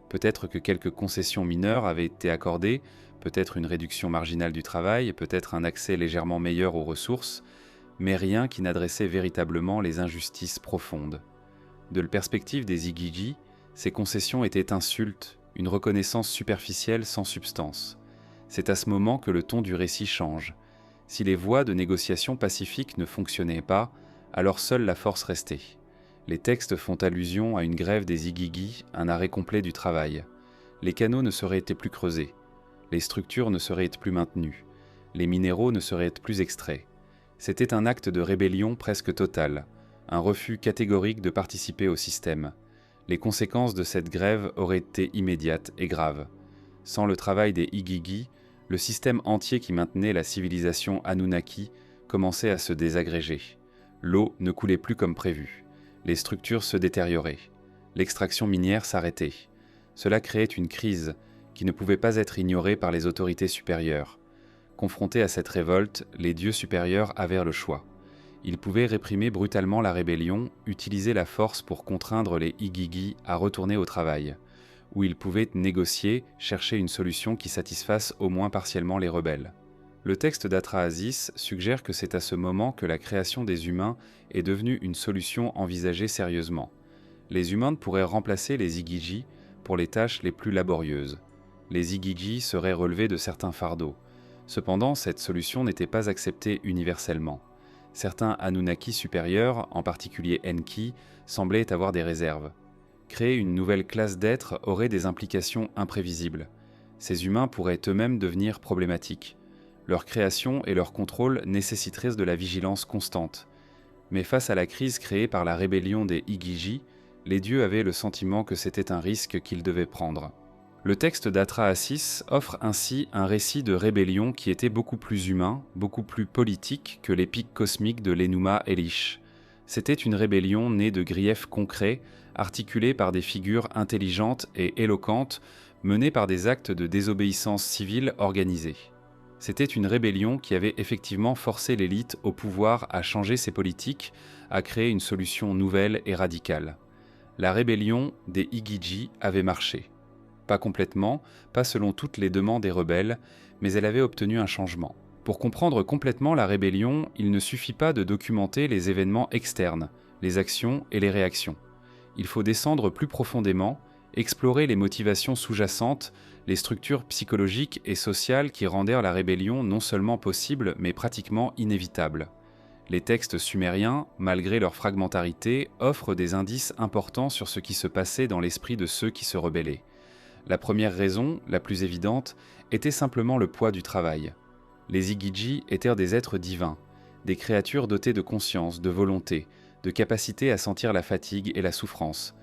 Peut-être que quelques concessions mineures avaient été accordées, peut-être une réduction marginale du travail, peut-être un accès légèrement meilleur aux ressources, mais rien qui n'adressait véritablement les injustices profondes. De la perspective des Igigi, ces concessions étaient insultes, une reconnaissance superficielle sans substance. C'est à ce moment que le ton du récit change. Si les voies de négociation pacifique ne fonctionnaient pas, alors seule la force restait. Les textes font allusion à une grève des Igigi, un arrêt complet du travail. Les canaux ne seraient plus creusés. Les structures ne seraient plus maintenues. Les minéraux ne seraient plus extraits. C'était un acte de rébellion presque total, un refus catégorique de participer au système. Les conséquences de cette grève auraient été immédiates et graves. Sans le travail des Igigi, le système entier qui maintenait la civilisation Anunnaki commençait à se désagréger. L'eau ne coulait plus comme prévu. Les structures se détérioraient. L'extraction minière s'arrêtait. Cela créait une crise qui ne pouvait pas être ignorée par les autorités supérieures. Confrontés à cette révolte, les dieux supérieurs avaient le choix. Ils pouvaient réprimer brutalement la rébellion, utiliser la force pour contraindre les Igigi à retourner au travail, ou ils pouvaient négocier, chercher une solution qui satisfasse au moins partiellement les rebelles. Le texte d'Atrahasis suggère que c'est à ce moment que la création des humains est devenue une solution envisagée sérieusement. Les humains pourraient remplacer les Igigi pour les tâches les plus laborieuses. Les Igigi seraient relevés de certains fardeaux. Cependant, cette solution n'était pas acceptée universellement. Certains Anunnaki supérieurs, en particulier Enki, semblaient avoir des réserves. Créer une nouvelle classe d'êtres aurait des implications imprévisibles. Ces humains pourraient eux-mêmes devenir problématiques. Leur création et leur contrôle nécessiteraient de la vigilance constante. Mais face à la crise créée par la rébellion des Igigi, les dieux avaient le sentiment que c'était un risque qu'ils devaient prendre. Le texte d'Atrahasis offre ainsi un récit de rébellion qui était beaucoup plus humain, beaucoup plus politique que l'épique cosmique de l'Enuma Elish. C'était une rébellion née de griefs concrets, articulée par des figures intelligentes et éloquentes, menée par des actes de désobéissance civile organisés. C'était une rébellion qui avait effectivement forcé l'élite au pouvoir à changer ses politiques, à créer une solution nouvelle et radicale. La rébellion des Igigi avait marché. Pas complètement, pas selon toutes les demandes des rebelles, mais elle avait obtenu un changement. Pour comprendre complètement la rébellion, il ne suffit pas de documenter les événements externes, les actions et les réactions. Il faut descendre plus profondément explorer les motivations sous-jacentes, les structures psychologiques et sociales qui rendèrent la rébellion non seulement possible, mais pratiquement inévitable. Les textes sumériens, malgré leur fragmentarité, offrent des indices importants sur ce qui se passait dans l'esprit de ceux qui se rebellaient. La première raison, la plus évidente, était simplement le poids du travail. Les Igigi étaient des êtres divins, des créatures dotées de conscience, de volonté, de capacité à sentir la fatigue et la souffrance.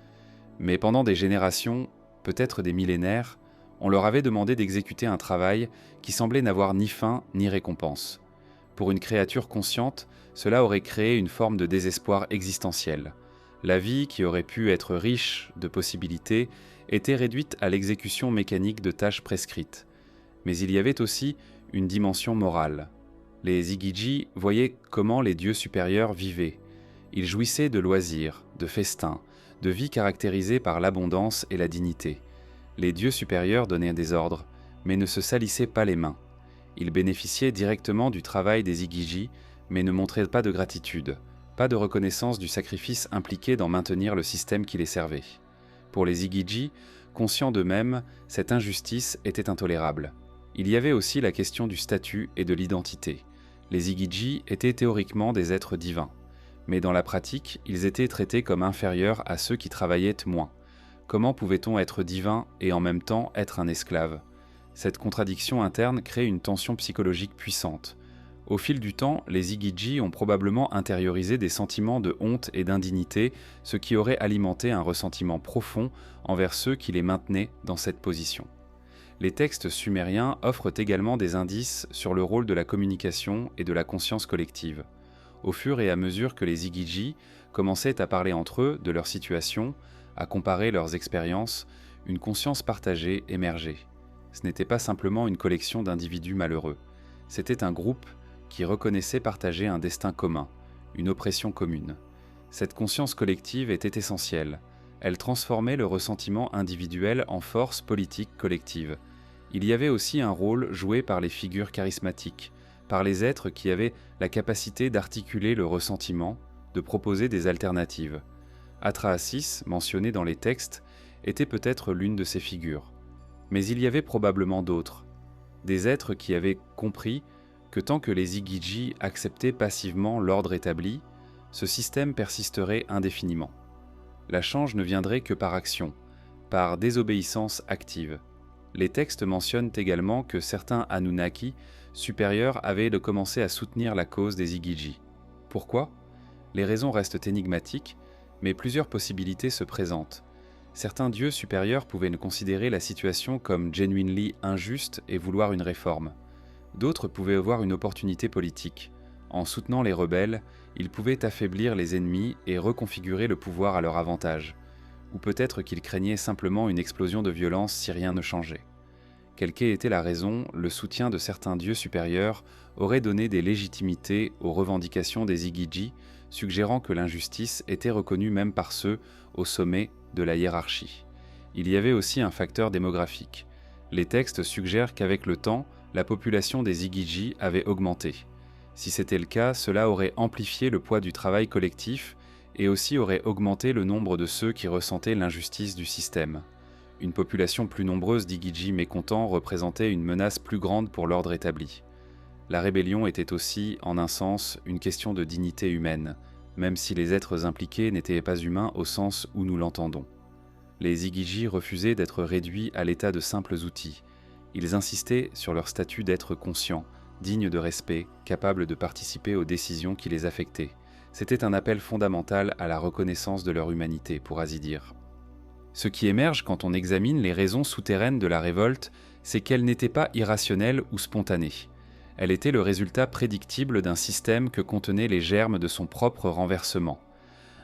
Mais pendant des générations, peut-être des millénaires, on leur avait demandé d'exécuter un travail qui semblait n'avoir ni fin ni récompense. Pour une créature consciente, cela aurait créé une forme de désespoir existentiel. La vie, qui aurait pu être riche de possibilités, était réduite à l'exécution mécanique de tâches prescrites. Mais il y avait aussi une dimension morale. Les Igigi voyaient comment les dieux supérieurs vivaient. Ils jouissaient de loisirs, de festins, de vie caractérisée par l'abondance et la dignité. Les dieux supérieurs donnaient des ordres, mais ne se salissaient pas les mains. Ils bénéficiaient directement du travail des Igigi, mais ne montraient pas de gratitude, pas de reconnaissance du sacrifice impliqué dans maintenir le système qui les servait. Pour les Igigi, conscients d'eux-mêmes, cette injustice était intolérable. Il y avait aussi la question du statut et de l'identité. Les Igigi étaient théoriquement des êtres divins, mais dans la pratique, ils étaient traités comme inférieurs à ceux qui travaillaient moins. Comment pouvait-on être divin et en même temps être un esclave ? Cette contradiction interne crée une tension psychologique puissante. Au fil du temps, les Igigi ont probablement intériorisé des sentiments de honte et d'indignité, ce qui aurait alimenté un ressentiment profond envers ceux qui les maintenaient dans cette position. Les textes sumériens offrent également des indices sur le rôle de la communication et de la conscience collective. Au fur et à mesure que les Igigi commençaient à parler entre eux de leur situation, à comparer leurs expériences, une conscience partagée émergeait. Ce n'était pas simplement une collection d'individus malheureux, c'était un groupe qui reconnaissait partager un destin commun, une oppression commune. Cette conscience collective était essentielle. Elle transformait le ressentiment individuel en force politique collective. Il y avait aussi un rôle joué par les figures charismatiques, par les êtres qui avaient la capacité d'articuler le ressentiment, de proposer des alternatives. Atrahasis, mentionné dans les textes, était peut-être l'une de ces figures. Mais il y avait probablement d'autres, des êtres qui avaient compris que tant que les Igigi acceptaient passivement l'ordre établi, ce système persisterait indéfiniment. La change ne viendrait que par action, par désobéissance active. Les textes mentionnent également que certains Anunnaki supérieurs avaient commencé à soutenir la cause des Igigi. Pourquoi ? Les raisons restent énigmatiques, mais plusieurs possibilités se présentent. Certains dieux supérieurs pouvaient considérer la situation comme genuinely injuste et vouloir une réforme. D'autres pouvaient voir une opportunité politique. En soutenant les rebelles, ils pouvaient affaiblir les ennemis et reconfigurer le pouvoir à leur avantage. Ou peut-être qu'ils craignaient simplement une explosion de violence si rien ne changeait. Quelle qu'ait été la raison, le soutien de certains dieux supérieurs aurait donné des légitimités aux revendications des Igigi, suggérant que l'injustice était reconnue même par ceux au sommet de la hiérarchie. Il y avait aussi un facteur démographique. Les textes suggèrent qu'avec le temps, la population des Igigi avait augmenté. Si c'était le cas, cela aurait amplifié le poids du travail collectif et aussi aurait augmenté le nombre de ceux qui ressentaient l'injustice du système. Une population plus nombreuse d'Igigi mécontents représentait une menace plus grande pour l'ordre établi. La rébellion était aussi, en un sens, une question de dignité humaine, même si les êtres impliqués n'étaient pas humains au sens où nous l'entendons. Les Igigi refusaient d'être réduits à l'état de simples outils. Ils insistaient sur leur statut d'êtres conscients, dignes de respect, capables de participer aux décisions qui les affectaient. C'était un appel fondamental à la reconnaissance de leur humanité, pour ainsi dire. Ce qui émerge quand on examine les raisons souterraines de la révolte, c'est qu'elle n'était pas irrationnelle ou spontanée. Elle était le résultat prédictible d'un système que contenaient les germes de son propre renversement.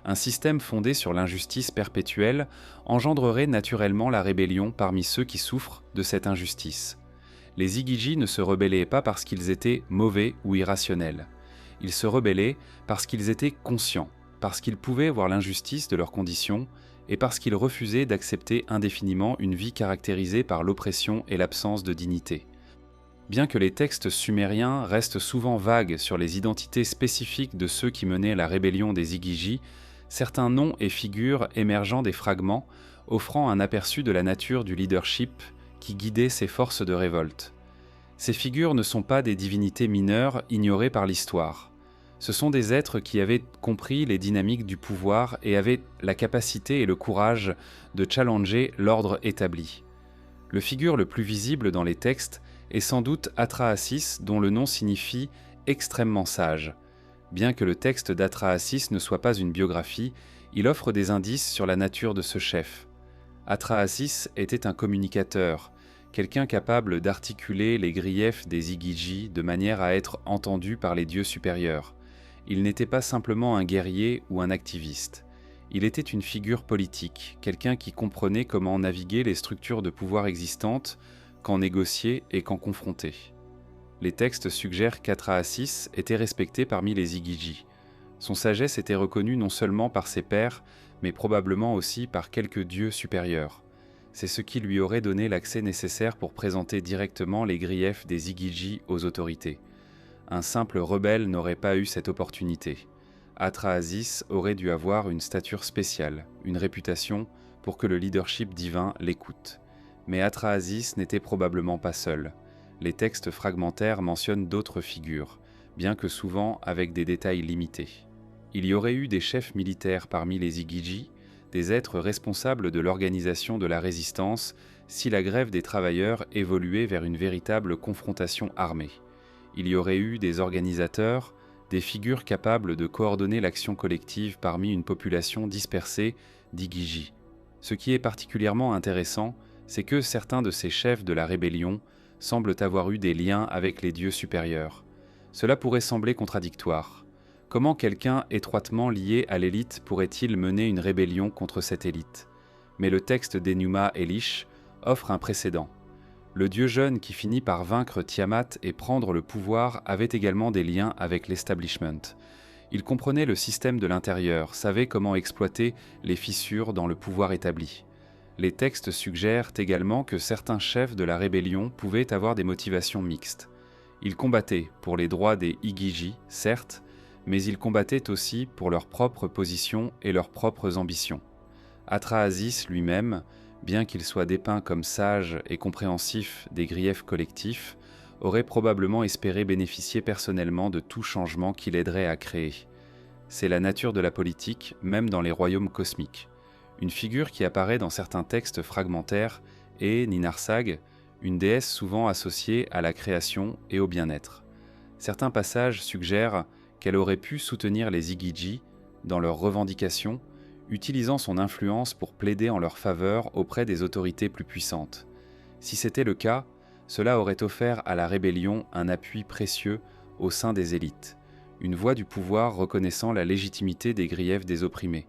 Un système fondé sur l'injustice perpétuelle engendrerait naturellement la rébellion parmi ceux qui souffrent de cette injustice. Les Igigi ne se rebellaient pas parce qu'ils étaient mauvais ou irrationnels. Ils se rebellaient parce qu'ils étaient conscients, parce qu'ils pouvaient voir l'injustice de leurs conditions et parce qu'ils refusaient d'accepter indéfiniment une vie caractérisée par l'oppression et l'absence de dignité. Bien que les textes sumériens restent souvent vagues sur les identités spécifiques de ceux qui menaient la rébellion des Igigi, certains noms et figures émergeant des fragments offrant un aperçu de la nature du leadership qui guidait ces forces de révolte. Ces figures ne sont pas des divinités mineures ignorées par l'histoire. Ce sont des êtres qui avaient compris les dynamiques du pouvoir et avaient la capacité et le courage de challenger l'ordre établi. Le figure le plus visible dans les textes est sans doute Atrahasis, dont le nom signifie « extrêmement sage ». Bien que le texte d'Atrahasis ne soit pas une biographie, il offre des indices sur la nature de ce chef. Atrahasis était un communicateur, quelqu'un capable d'articuler les griefs des Igigi de manière à être entendu par les dieux supérieurs. Il n'était pas simplement un guerrier ou un activiste. Il était une figure politique, quelqu'un qui comprenait comment naviguer les structures de pouvoir existantes, quand négocier et quand confronter. Les textes suggèrent qu'Atrahasis était respecté parmi les Igigi. Son sagesse était reconnue non seulement par ses pairs, mais probablement aussi par quelques dieux supérieurs. C'est ce qui lui aurait donné l'accès nécessaire pour présenter directement les griefs des Igigi aux autorités. Un simple rebelle n'aurait pas eu cette opportunité. Atrahasis aurait dû avoir une stature spéciale, une réputation, pour que le leadership divin l'écoute. Mais Atrahasis n'était probablement pas seul. Les textes fragmentaires mentionnent d'autres figures, bien que souvent avec des détails limités. Il y aurait eu des chefs militaires parmi les Igigi, des êtres responsables de l'organisation de la résistance si la grève des travailleurs évoluait vers une véritable confrontation armée. Il y aurait eu des organisateurs, des figures capables de coordonner l'action collective parmi une population dispersée d'Igigi. Ce qui est particulièrement intéressant, c'est que certains de ces chefs de la rébellion semblent avoir eu des liens avec les dieux supérieurs. Cela pourrait sembler contradictoire. Comment quelqu'un étroitement lié à l'élite pourrait-il mener une rébellion contre cette élite? Mais le texte d'Enuma Elish offre un précédent. Le dieu jeune qui finit par vaincre Tiamat et prendre le pouvoir avait également des liens avec l'establishment. Il comprenait le système de l'intérieur, savait comment exploiter les fissures dans le pouvoir établi. Les textes suggèrent également que certains chefs de la rébellion pouvaient avoir des motivations mixtes. Ils combattaient pour les droits des Igigi, certes, mais ils combattaient aussi pour leur propre position et leurs propres ambitions. Atrahasis lui-même, bien qu'il soit dépeint comme sage et compréhensif des griefs collectifs, aurait probablement espéré bénéficier personnellement de tout changement qui l'aiderait à créer. C'est la nature de la politique, même dans les royaumes cosmiques. Une figure qui apparaît dans certains textes fragmentaires est Ninarsag, une déesse souvent associée à la création et au bien-être. Certains passages suggèrent qu'elle aurait pu soutenir les Igigi dans leurs revendications, utilisant son influence pour plaider en leur faveur auprès des autorités plus puissantes. Si c'était le cas, cela aurait offert à la rébellion un appui précieux au sein des élites, une voix du pouvoir reconnaissant la légitimité des griefs des opprimés.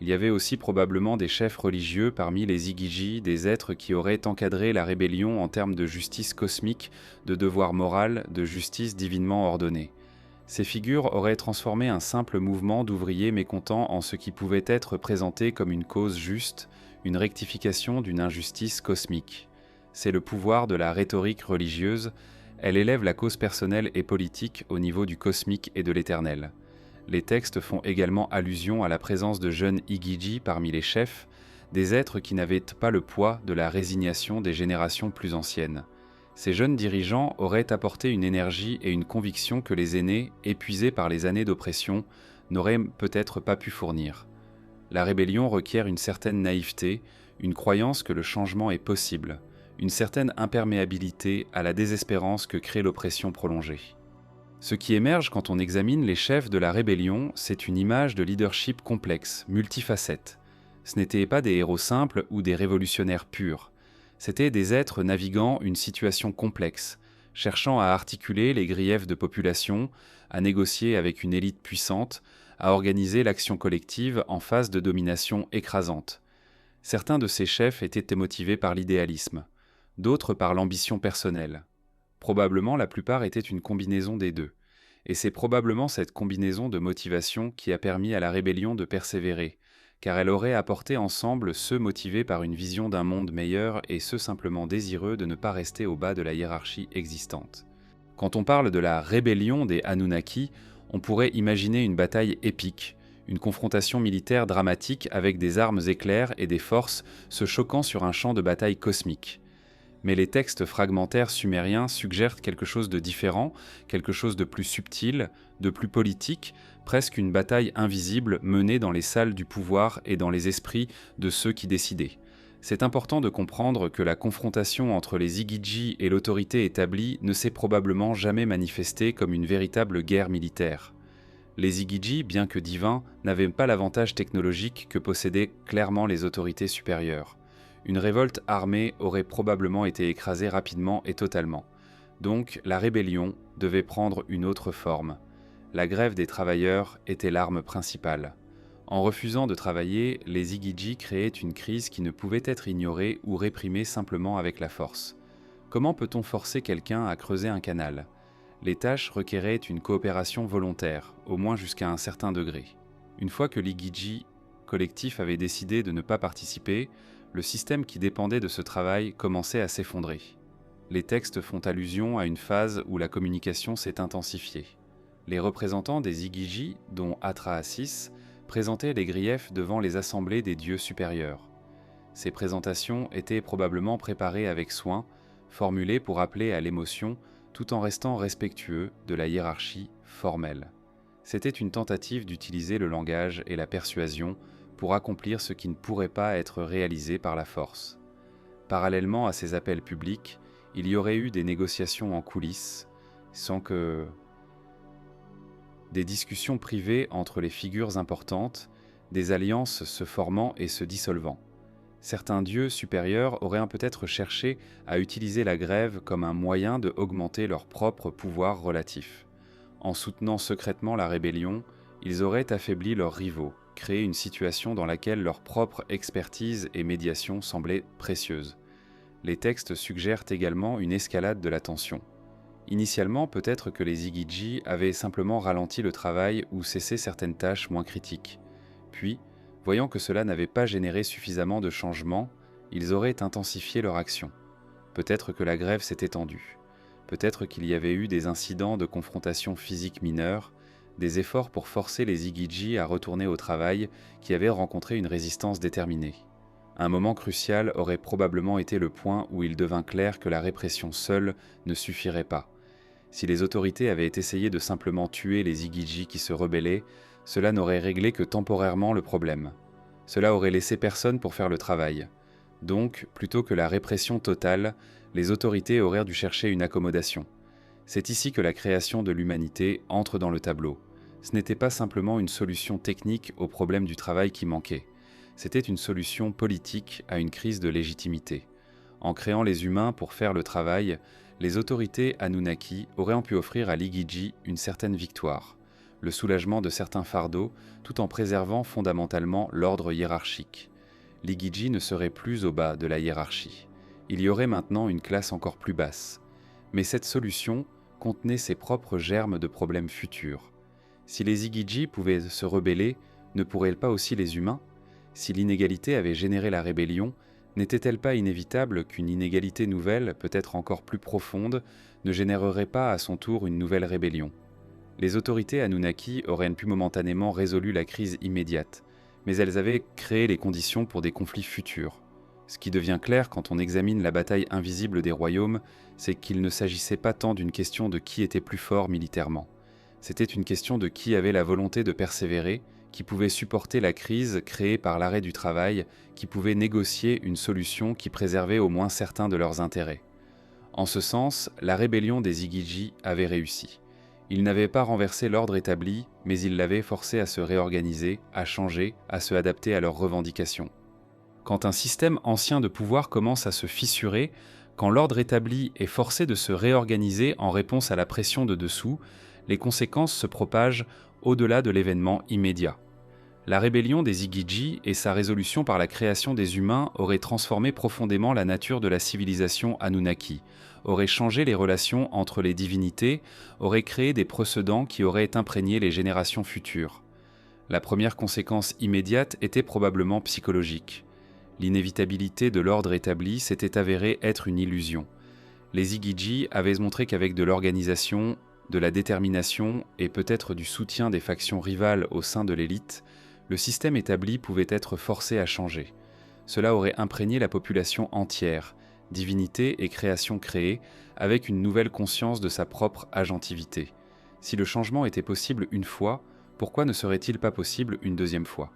Il y avait aussi probablement des chefs religieux parmi les Igigi, des êtres qui auraient encadré la rébellion en termes de justice cosmique, de devoir moral, de justice divinement ordonnée. Ces figures auraient transformé un simple mouvement d'ouvriers mécontents en ce qui pouvait être présenté comme une cause juste, une rectification d'une injustice cosmique. C'est le pouvoir de la rhétorique religieuse, elle élève la cause personnelle et politique au niveau du cosmique et de l'éternel. Les textes font également allusion à la présence de jeunes Igigi parmi les chefs, des êtres qui n'avaient pas le poids de la résignation des générations plus anciennes. Ces jeunes dirigeants auraient apporté une énergie et une conviction que les aînés, épuisés par les années d'oppression, n'auraient peut-être pas pu fournir. La rébellion requiert une certaine naïveté, une croyance que le changement est possible, une certaine imperméabilité à la désespérance que crée l'oppression prolongée. Ce qui émerge quand on examine les chefs de la rébellion, c'est une image de leadership complexe, multifacette. Ce n'étaient pas des héros simples ou des révolutionnaires purs. C'étaient des êtres naviguant une situation complexe, cherchant à articuler les griefs de population, à négocier avec une élite puissante, à organiser l'action collective en face de domination écrasante. Certains de ces chefs étaient motivés par l'idéalisme, d'autres par l'ambition personnelle. Probablement la plupart étaient une combinaison des deux. Et c'est probablement cette combinaison de motivation qui a permis à la rébellion de persévérer, car elle aurait apporté ensemble ceux motivés par une vision d'un monde meilleur et ceux simplement désireux de ne pas rester au bas de la hiérarchie existante. Quand on parle de la rébellion des Anunnaki, on pourrait imaginer une bataille épique, Une confrontation militaire dramatique avec des armes éclairs et des forces se choquant sur un champ de bataille cosmique. Mais les textes fragmentaires sumériens suggèrent quelque chose de différent, quelque chose de plus subtil, de plus politique, presque une bataille invisible menée dans les salles du pouvoir et dans les esprits de ceux qui décidaient. C'est important de comprendre que la confrontation entre les Igigi et l'autorité établie ne s'est probablement jamais manifestée comme une véritable guerre militaire. Les Igigi, bien que divins, n'avaient pas l'avantage technologique que possédaient clairement les autorités supérieures. Une révolte armée aurait probablement été écrasée rapidement et totalement. Donc, la rébellion devait prendre une autre forme. La grève des travailleurs était l'arme principale. En refusant de travailler, les Igigi créaient une crise qui ne pouvait être ignorée ou réprimée simplement avec la force. Comment peut-on forcer quelqu'un à creuser un canal ? Les tâches requéraient une coopération volontaire, au moins jusqu'à un certain degré. Une fois que l'Igigi collectif avait décidé de ne pas participer, le système qui dépendait de ce travail commençait à s'effondrer. Les textes font allusion à une phase où la communication s'est intensifiée. Les représentants des Igigi, dont Atrahasis, présentaient les griefs devant les assemblées des dieux supérieurs. Ces présentations étaient probablement préparées avec soin, formulées pour appeler à l'émotion, tout en restant respectueux de la hiérarchie formelle. C'était une tentative d'utiliser le langage et la persuasion pour accomplir ce qui ne pourrait pas être réalisé par la force. Parallèlement à ces appels publics, il y aurait eu des négociations en coulisses, sans que des discussions privées entre les figures importantes, des alliances se formant et se dissolvant. Certains dieux supérieurs auraient peut-être cherché à utiliser la grève comme un moyen de augmenter leur propre pouvoir relatif. En soutenant secrètement la rébellion, ils auraient affaibli leurs rivaux, créé une situation dans laquelle leur propre expertise et médiation semblaient précieuses. Les textes suggèrent également une escalade de la tension. Initialement, peut-être que les Igigi avaient simplement ralenti le travail ou cessé certaines tâches moins critiques. Puis, voyant que cela n'avait pas généré suffisamment de changements, ils auraient intensifié leur action. Peut-être que la grève s'est étendue. Peut-être qu'il y avait eu des incidents de confrontation physique mineure, des efforts pour forcer les Igigi à retourner au travail qui avaient rencontré une résistance déterminée. Un moment crucial aurait probablement été le point où il devint clair que la répression seule ne suffirait pas. Si les autorités avaient essayé de simplement tuer les Igigi qui se rebellaient, cela n'aurait réglé que temporairement le problème. Cela aurait laissé personne pour faire le travail. Donc, plutôt que la répression totale, les autorités auraient dû chercher une accommodation. C'est ici que la création de l'humanité entre dans le tableau. Ce n'était pas simplement une solution technique au problème du travail qui manquait. C'était une solution politique à une crise de légitimité. En créant les humains pour faire le travail, les autorités Anunnaki auraient pu offrir à l'Igigi une certaine victoire, le soulagement de certains fardeaux, tout en préservant fondamentalement l'ordre hiérarchique. L'Igigi ne serait plus au bas de la hiérarchie. Il y aurait maintenant une classe encore plus basse. Mais cette solution contenait ses propres germes de problèmes futurs. Si les Igigi pouvaient se rebeller, ne pourraient pas aussi les humains ? Si l'inégalité avait généré la rébellion, n'était-elle pas inévitable qu'une inégalité nouvelle, peut-être encore plus profonde, ne générerait pas à son tour une nouvelle rébellion ? Les autorités Anunnaki auraient pu momentanément résolu la crise immédiate, mais elles avaient créé les conditions pour des conflits futurs. Ce qui devient clair quand on examine la bataille invisible des royaumes, c'est qu'il ne s'agissait pas tant d'une question de qui était plus fort militairement. C'était une question de qui avait la volonté de persévérer, qui pouvait supporter la crise créée par l'arrêt du travail, qui pouvait négocier une solution qui préservait au moins certains de leurs intérêts. En ce sens, la rébellion des Igigi avait réussi. Ils n'avaient pas renversé l'ordre établi, mais ils l'avaient forcé à se réorganiser, à changer, à se adapter à leurs revendications. Quand un système ancien de pouvoir commence à se fissurer, quand l'ordre établi est forcé de se réorganiser en réponse à la pression de dessous, les conséquences se propagent au-delà de l'événement immédiat. La rébellion des Igigi et sa résolution par la création des humains auraient transformé profondément la nature de la civilisation Anunnaki, auraient changé les relations entre les divinités, auraient créé des précédents qui auraient imprégné les générations futures. La première conséquence immédiate était probablement psychologique. L'inévitabilité de l'ordre établi s'était avérée être une illusion. Les Igigi avaient montré qu'avec de l'organisation, de la détermination et peut-être du soutien des factions rivales au sein de l'élite, le système établi pouvait être forcé à changer. Cela aurait imprégné la population entière, divinité et création créée, avec une nouvelle conscience de sa propre agentivité. Si le changement était possible une fois, pourquoi ne serait-il pas possible une deuxième fois ?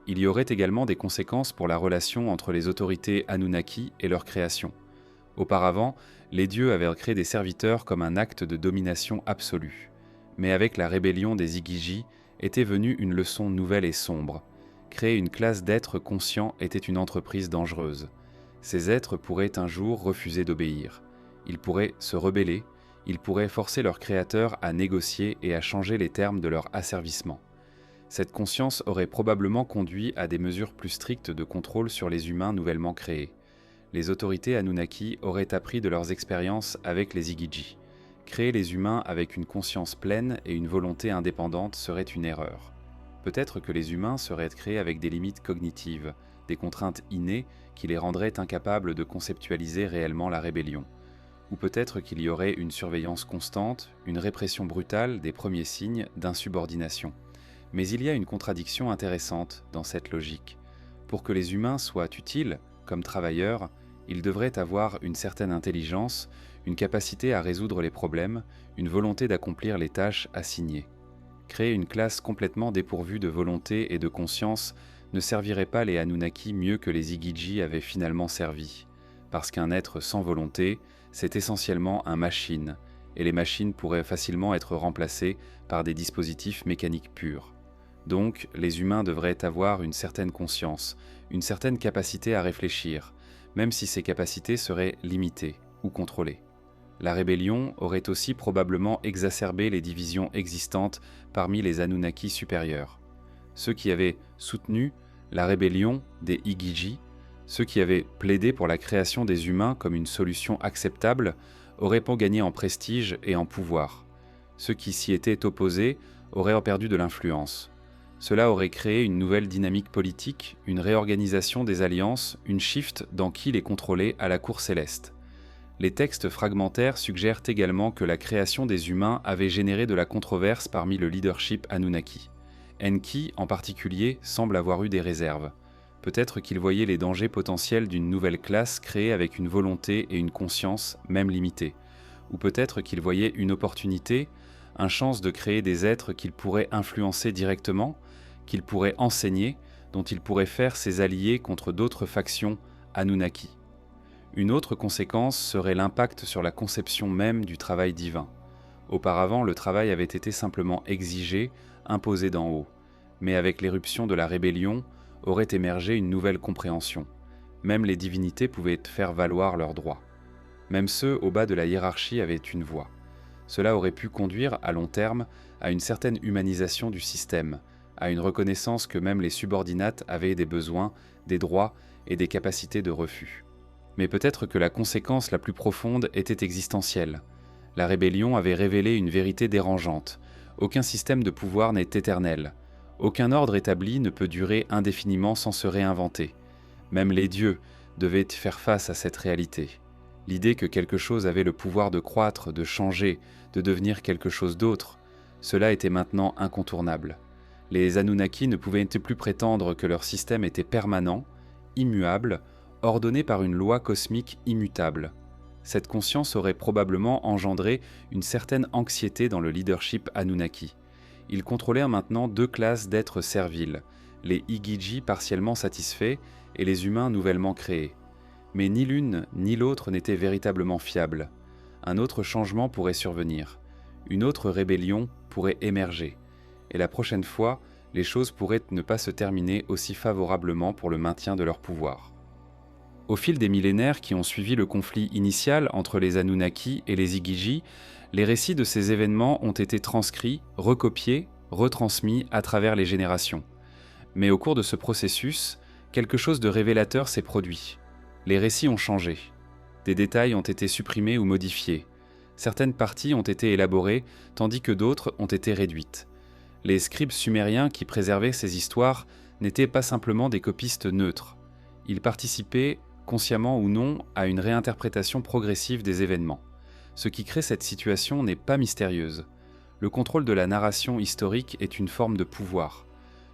Il y aurait également des conséquences pour la relation entre les autorités Anunnaki et leur création. Auparavant, les dieux avaient créé des serviteurs comme un acte de domination absolue. Mais avec la rébellion des Igigi était venue une leçon nouvelle et sombre. Créer une classe d'êtres conscients était une entreprise dangereuse. Ces êtres pourraient un jour refuser d'obéir. Ils pourraient se rebeller, ils pourraient forcer leur créateur à négocier et à changer les termes de leur asservissement. Cette conscience aurait probablement conduit à des mesures plus strictes de contrôle sur les humains nouvellement créés. Les autorités Anunnaki auraient appris de leurs expériences avec les Igigi. Créer les humains avec une conscience pleine et une volonté indépendante serait une erreur. Peut-être que les humains seraient créés avec des limites cognitives, des contraintes innées qui les rendraient incapables de conceptualiser réellement la rébellion. Ou peut-être qu'il y aurait une surveillance constante, une répression brutale des premiers signes d'insubordination. Mais il y a une contradiction intéressante dans cette logique. Pour que les humains soient utiles, comme travailleurs, ils devraient avoir une certaine intelligence, une capacité à résoudre les problèmes, une volonté d'accomplir les tâches assignées. Créer une classe complètement dépourvue de volonté et de conscience ne servirait pas les Anunnaki mieux que les Igigi avaient finalement servi. Parce qu'un être sans volonté, c'est essentiellement un machine, et les machines pourraient facilement être remplacées par des dispositifs mécaniques purs. Donc, les humains devraient avoir une certaine conscience, une certaine capacité à réfléchir, même si ces capacités seraient limitées ou contrôlées. La rébellion aurait aussi probablement exacerbé les divisions existantes parmi les Anunnaki supérieurs. Ceux qui avaient soutenu la rébellion des Igigi, ceux qui avaient plaidé pour la création des humains comme une solution acceptable, auraient gagné en prestige et en pouvoir. Ceux qui s'y étaient opposés auraient perdu de l'influence. Cela aurait créé une nouvelle dynamique politique, une réorganisation des alliances, une shift dans qui les contrôlait à la cour céleste. Les textes fragmentaires suggèrent également que la création des humains avait généré de la controverse parmi le leadership Anunnaki. Enki, en particulier, semble avoir eu des réserves. Peut-être qu'il voyait les dangers potentiels d'une nouvelle classe créée avec une volonté et une conscience, même limitées. Ou peut-être qu'il voyait une opportunité, une chance de créer des êtres qu'il pourrait influencer directement, qu'il pourrait enseigner, dont il pourrait faire ses alliés contre d'autres factions Anunnaki. Une autre conséquence serait l'impact sur la conception même du travail divin. Auparavant, le travail avait été simplement exigé, imposé d'en haut. Mais avec l'éruption de la rébellion, aurait émergé une nouvelle compréhension. Même les divinités pouvaient faire valoir leurs droits. Même ceux au bas de la hiérarchie avaient une voix. Cela aurait pu conduire, à long terme, à une certaine humanisation du système, à une reconnaissance que même les subordinates avaient des besoins, des droits et des capacités de refus. Mais peut-être que la conséquence la plus profonde était existentielle. La rébellion avait révélé une vérité dérangeante. Aucun système de pouvoir n'est éternel. Aucun ordre établi ne peut durer indéfiniment sans se réinventer. Même les dieux devaient faire face à cette réalité. L'idée que quelque chose avait le pouvoir de croître, de changer, de devenir quelque chose d'autre, cela était maintenant incontournable. Les Anunnaki ne pouvaient plus prétendre que leur système était permanent, immuable, ordonné par une loi cosmique immutable. Cette conscience aurait probablement engendré une certaine anxiété dans le leadership Anunnaki. Ils contrôlèrent maintenant deux classes d'êtres serviles, les Igigi partiellement satisfaits et les humains nouvellement créés. Mais ni l'une ni l'autre n'étaient véritablement fiables. Un autre changement pourrait survenir. Une autre rébellion pourrait émerger. Et la prochaine fois, les choses pourraient ne pas se terminer aussi favorablement pour le maintien de leur pouvoir. Au fil des millénaires qui ont suivi le conflit initial entre les Anunnaki et les Igigi, les récits de ces événements ont été transcrits, recopiés, retransmis à travers les générations. Mais au cours de ce processus, quelque chose de révélateur s'est produit. Les récits ont changé. Des détails ont été supprimés ou modifiés. Certaines parties ont été élaborées, tandis que d'autres ont été réduites. Les scribes sumériens qui préservaient ces histoires n'étaient pas simplement des copistes neutres. Ils participaient, consciemment ou non, à une réinterprétation progressive des événements. Ce qui crée cette situation n'est pas mystérieuse. Le contrôle de la narration historique est une forme de pouvoir.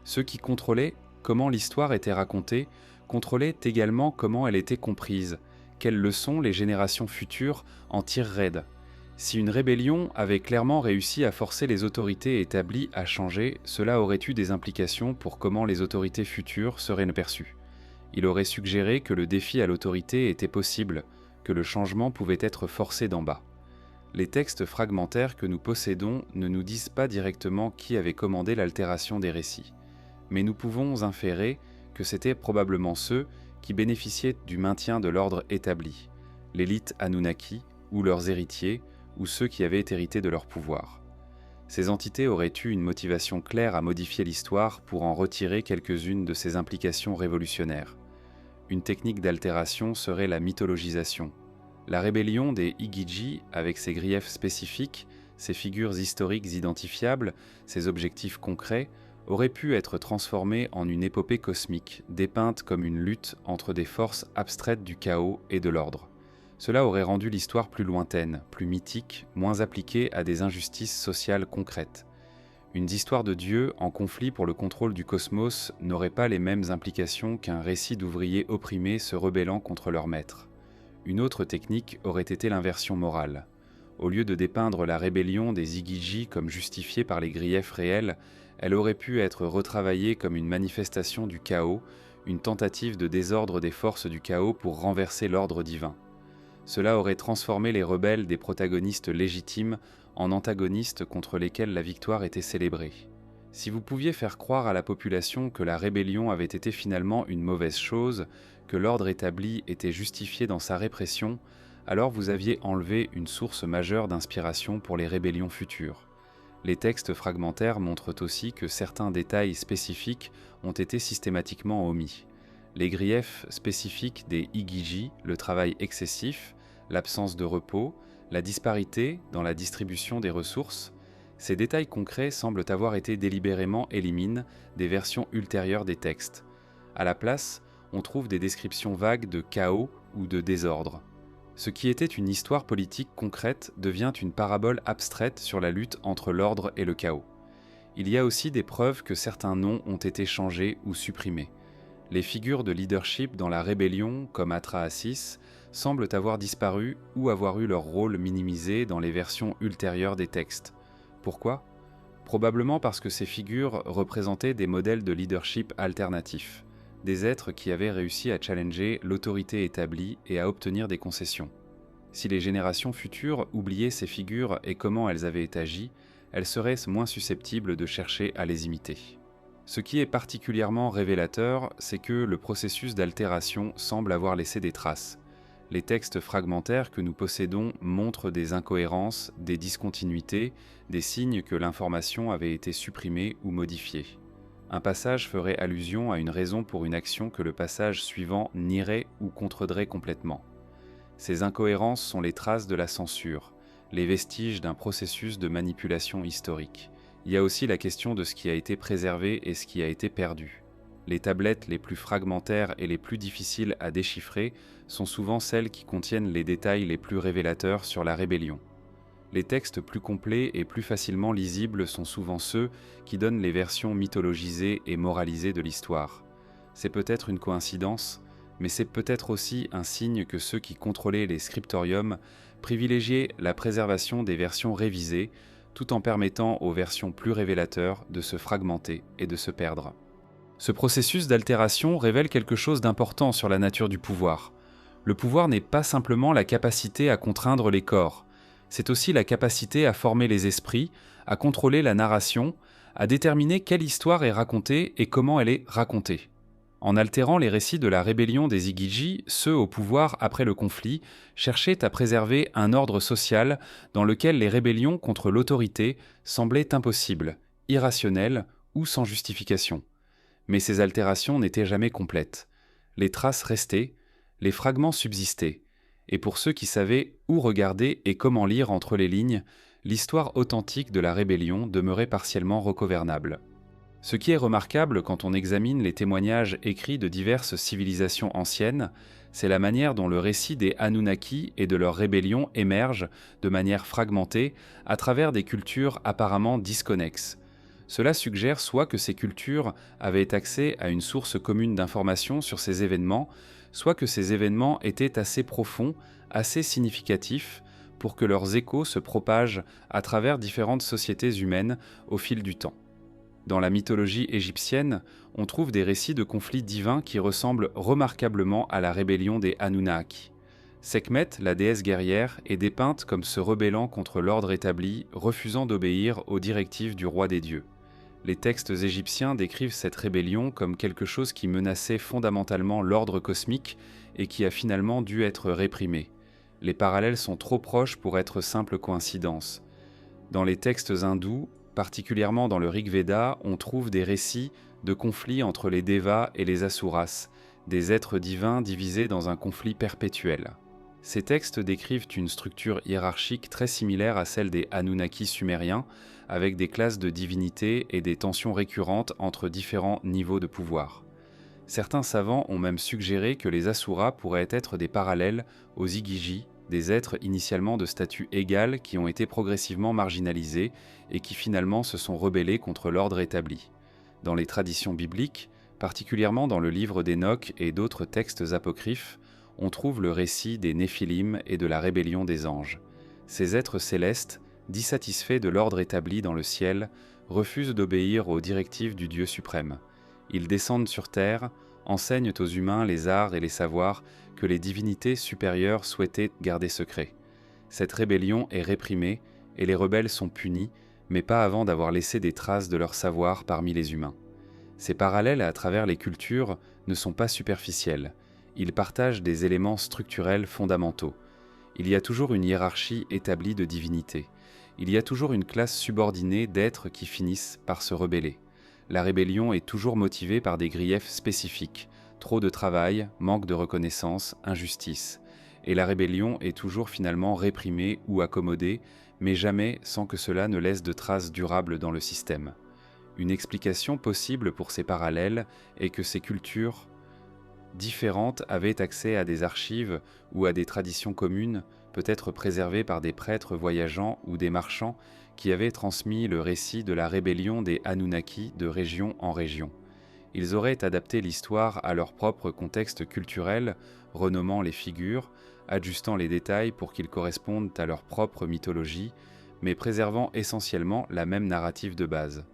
Ceux qui contrôlaient comment l'histoire était racontée contrôlaient également comment elle était comprise, quelles leçons les générations futures en tireraient. Si une rébellion avait clairement réussi à forcer les autorités établies à changer, cela aurait eu des implications pour comment les autorités futures seraient perçues. Il aurait suggéré que le défi à l'autorité était possible, que le changement pouvait être forcé d'en bas. Les textes fragmentaires que nous possédons ne nous disent pas directement qui avait commandé l'altération des récits, mais nous pouvons inférer que c'étaient probablement ceux qui bénéficiaient du maintien de l'ordre établi, l'élite Anunnaki ou leurs héritiers, ou ceux qui avaient hérité de leur pouvoir. Ces entités auraient eu une motivation claire à modifier l'histoire pour en retirer quelques-unes de ses implications révolutionnaires. Une technique d'altération serait la mythologisation. La rébellion des Igigi, avec ses griefs spécifiques, ses figures historiques identifiables, ses objectifs concrets, aurait pu être transformée en une épopée cosmique, dépeinte comme une lutte entre des forces abstraites du chaos et de l'ordre. Cela aurait rendu l'histoire plus lointaine, plus mythique, moins appliquée à des injustices sociales concrètes. Une histoire de Dieu en conflit pour le contrôle du cosmos n'aurait pas les mêmes implications qu'un récit d'ouvriers opprimés se rebellant contre leur maître. Une autre technique aurait été l'inversion morale. Au lieu de dépeindre la rébellion des Igigi comme justifiée par les griefs réels, elle aurait pu être retravaillée comme une manifestation du chaos, une tentative de désordre des forces du chaos pour renverser l'ordre divin. Cela aurait transformé les rebelles des protagonistes légitimes en antagonistes contre lesquels la victoire était célébrée. Si vous pouviez faire croire à la population que la rébellion avait été finalement une mauvaise chose, que l'ordre établi était justifié dans sa répression, alors vous aviez enlevé une source majeure d'inspiration pour les rébellions futures. Les textes fragmentaires montrent aussi que certains détails spécifiques ont été systématiquement omis. Les griefs spécifiques des Igigi, le travail excessif, l'absence de repos, la disparité dans la distribution des ressources, ces détails concrets semblent avoir été délibérément éliminés des versions ultérieures des textes. À la place, on trouve des descriptions vagues de chaos ou de désordre. Ce qui était une histoire politique concrète devient une parabole abstraite sur la lutte entre l'ordre et le chaos. Il y a aussi des preuves que certains noms ont été changés ou supprimés. Les figures de leadership dans la rébellion, comme Atrahasis, semblent avoir disparu ou avoir eu leur rôle minimisé dans les versions ultérieures des textes. Pourquoi ? Probablement parce que ces figures représentaient des modèles de leadership alternatifs, des êtres qui avaient réussi à challenger l'autorité établie et à obtenir des concessions. Si les générations futures oubliaient ces figures et comment elles avaient agi, elles seraient moins susceptibles de chercher à les imiter. Ce qui est particulièrement révélateur, c'est que le processus d'altération semble avoir laissé des traces. Les textes fragmentaires que nous possédons montrent des incohérences, des discontinuités, des signes que l'information avait été supprimée ou modifiée. Un passage ferait allusion à une raison pour une action que le passage suivant nierait ou contredrait complètement. Ces incohérences sont les traces de la censure, les vestiges d'un processus de manipulation historique. Il y a aussi la question de ce qui a été préservé et ce qui a été perdu. Les tablettes les plus fragmentaires et les plus difficiles à déchiffrer sont souvent celles qui contiennent les détails les plus révélateurs sur la rébellion. Les textes plus complets et plus facilement lisibles sont souvent ceux qui donnent les versions mythologisées et moralisées de l'histoire. C'est peut-être une coïncidence, mais c'est peut-être aussi un signe que ceux qui contrôlaient les scriptoriums privilégiaient la préservation des versions révisées, tout en permettant aux versions plus révélateurs de se fragmenter et de se perdre. Ce processus d'altération révèle quelque chose d'important sur la nature du pouvoir. Le pouvoir n'est pas simplement la capacité à contraindre les corps, c'est aussi la capacité à former les esprits, à contrôler la narration, à déterminer quelle histoire est racontée et comment elle est racontée. En altérant les récits de la rébellion des Igigi, ceux au pouvoir après le conflit cherchaient à préserver un ordre social dans lequel les rébellions contre l'autorité semblaient impossibles, irrationnelles ou sans justification. Mais ces altérations n'étaient jamais complètes. Les traces restaient, les fragments subsistaient, et pour ceux qui savaient où regarder et comment lire entre les lignes, l'histoire authentique de la rébellion demeurait partiellement recouvernable. Ce qui est remarquable quand on examine les témoignages écrits de diverses civilisations anciennes, c'est la manière dont le récit des Anunnaki et de leur rébellion émerge de manière fragmentée à travers des cultures apparemment disconnexes. Cela suggère soit que ces cultures avaient accès à une source commune d'informations sur ces événements, soit que ces événements étaient assez profonds, assez significatifs, pour que leurs échos se propagent à travers différentes sociétés humaines au fil du temps. Dans la mythologie égyptienne, on trouve des récits de conflits divins qui ressemblent remarquablement à la rébellion des Anunnaki. Sekhmet, la déesse guerrière, est dépeinte comme se rebellant contre l'ordre établi, refusant d'obéir aux directives du roi des dieux. Les textes égyptiens décrivent cette rébellion comme quelque chose qui menaçait fondamentalement l'ordre cosmique et qui a finalement dû être réprimé. Les parallèles sont trop proches pour être simple coïncidence. Dans les textes hindous, particulièrement dans le Rig Veda, on trouve des récits de conflits entre les Devas et les Asuras, des êtres divins divisés dans un conflit perpétuel. Ces textes décrivent une structure hiérarchique très similaire à celle des Anunnaki sumériens, avec des classes de divinités et des tensions récurrentes entre différents niveaux de pouvoir. Certains savants ont même suggéré que les Asuras pourraient être des parallèles aux Igigi, des êtres initialement de statut égal qui ont été progressivement marginalisés et qui finalement se sont rebellés contre l'ordre établi. Dans les traditions bibliques, particulièrement dans le livre d'Enoch et d'autres textes apocryphes, on trouve le récit des Néphilim et de la rébellion des anges. Ces êtres célestes, dissatisfaits de l'ordre établi dans le ciel, refusent d'obéir aux directives du Dieu suprême. Ils descendent sur terre, enseignent aux humains les arts et les savoirs que les divinités supérieures souhaitaient garder secrets. Cette rébellion est réprimée et les rebelles sont punis, mais pas avant d'avoir laissé des traces de leur savoir parmi les humains. Ces parallèles à travers les cultures ne sont pas superficiels. Ils partagent des éléments structurels fondamentaux. Il y a toujours une hiérarchie établie de divinités. Il y a toujours une classe subordonnée d'êtres qui finissent par se rebeller. La rébellion est toujours motivée par des griefs spécifiques, trop de travail, manque de reconnaissance, injustice. Et la rébellion est toujours finalement réprimée ou accommodée, mais jamais sans que cela ne laisse de traces durables dans le système. Une explication possible pour ces parallèles est que ces cultures différentes avaient accès à des archives ou à des traditions communes, peut-être préservées par des prêtres voyageants ou des marchands qui avaient transmis le récit de la rébellion des Anunnaki de région en région. Ils auraient adapté l'histoire à leur propre contexte culturel, renommant les figures, ajustant les détails pour qu'ils correspondent à leur propre mythologie, mais préservant essentiellement la même narrative de base.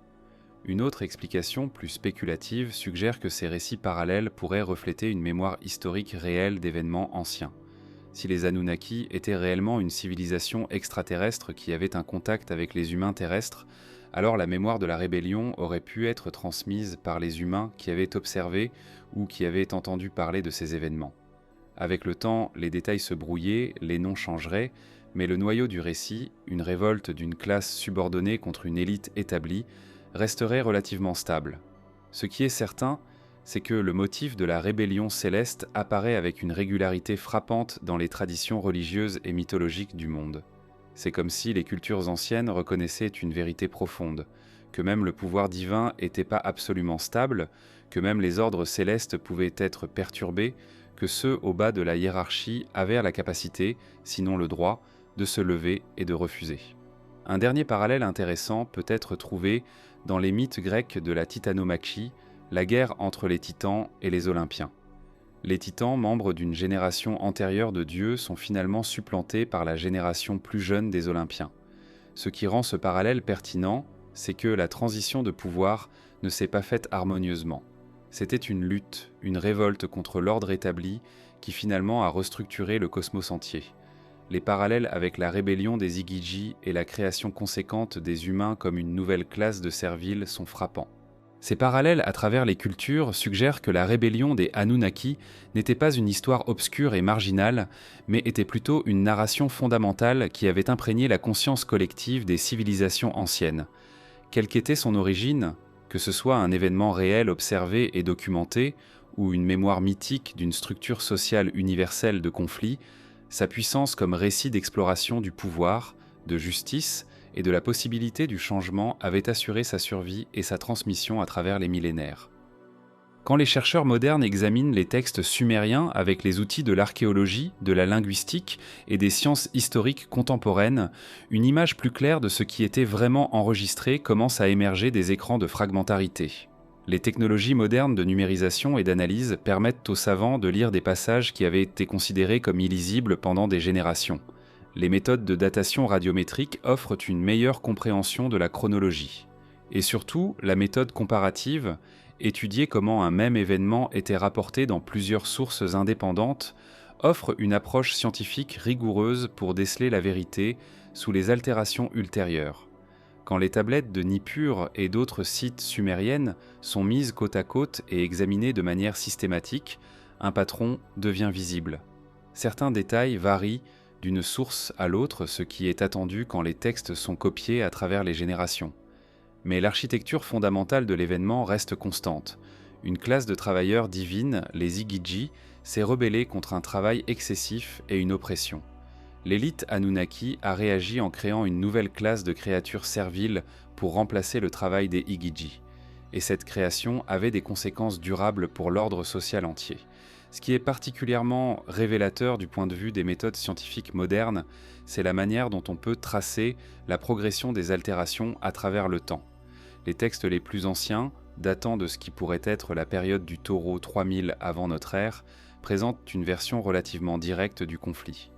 Une autre explication, plus spéculative, suggère que ces récits parallèles pourraient refléter une mémoire historique réelle d'événements anciens. Si les Anunnaki étaient réellement une civilisation extraterrestre qui avait un contact avec les humains terrestres, alors la mémoire de la rébellion aurait pu être transmise par les humains qui avaient observé ou qui avaient entendu parler de ces événements. Avec le temps, les détails se brouillaient, les noms changeraient, mais le noyau du récit, une révolte d'une classe subordonnée contre une élite établie, resterait relativement stable. Ce qui est certain, c'est que le motif de la rébellion céleste apparaît avec une régularité frappante dans les traditions religieuses et mythologiques du monde. C'est comme si les cultures anciennes reconnaissaient une vérité profonde, que même le pouvoir divin n'était pas absolument stable, que même les ordres célestes pouvaient être perturbés, que ceux au bas de la hiérarchie avaient la capacité, sinon le droit, de se lever et de refuser. Un dernier parallèle intéressant peut être trouvé dans les mythes grecs de la titanomachie, la guerre entre les titans et les Olympiens. Les titans, membres d'une génération antérieure de dieux, sont finalement supplantés par la génération plus jeune des Olympiens. Ce qui rend ce parallèle pertinent, c'est que la transition de pouvoir ne s'est pas faite harmonieusement. C'était une lutte, une révolte contre l'ordre établi qui finalement a restructuré le cosmos entier. Les parallèles avec la rébellion des Igigi et la création conséquente des humains comme une nouvelle classe de serviles sont frappants. Ces parallèles à travers les cultures suggèrent que la rébellion des Anunnaki n'était pas une histoire obscure et marginale, mais était plutôt une narration fondamentale qui avait imprégné la conscience collective des civilisations anciennes. Quelle qu'était son origine, que ce soit un événement réel observé et documenté, ou une mémoire mythique d'une structure sociale universelle de conflit, sa puissance comme récit d'exploration du pouvoir, de justice et de la possibilité du changement avait assuré sa survie et sa transmission à travers les millénaires. Quand les chercheurs modernes examinent les textes sumériens avec les outils de l'archéologie, de la linguistique et des sciences historiques contemporaines, une image plus claire de ce qui était vraiment enregistré commence à émerger des écrans de fragmentarité. Les technologies modernes de numérisation et d'analyse permettent aux savants de lire des passages qui avaient été considérés comme illisibles pendant des générations. Les méthodes de datation radiométrique offrent une meilleure compréhension de la chronologie. Et surtout, la méthode comparative, étudier comment un même événement était rapporté dans plusieurs sources indépendantes, offre une approche scientifique rigoureuse pour déceler la vérité sous les altérations ultérieures. Quand les tablettes de Nippur et d'autres sites sumériennes sont mises côte à côte et examinées de manière systématique, un patron devient visible. Certains détails varient d'une source à l'autre, ce qui est attendu quand les textes sont copiés à travers les générations. Mais l'architecture fondamentale de l'événement reste constante. Une classe de travailleurs divines, les Igigi, s'est rebellée contre un travail excessif et une oppression. L'élite Anunnaki a réagi en créant une nouvelle classe de créatures serviles pour remplacer le travail des Igigi. Et cette création avait des conséquences durables pour l'ordre social entier. Ce qui est particulièrement révélateur du point de vue des méthodes scientifiques modernes, c'est la manière dont on peut tracer la progression des altérations à travers le temps. Les textes les plus anciens, datant de ce qui pourrait être la période du Taureau 3000 avant notre ère, présentent une version relativement directe du conflit.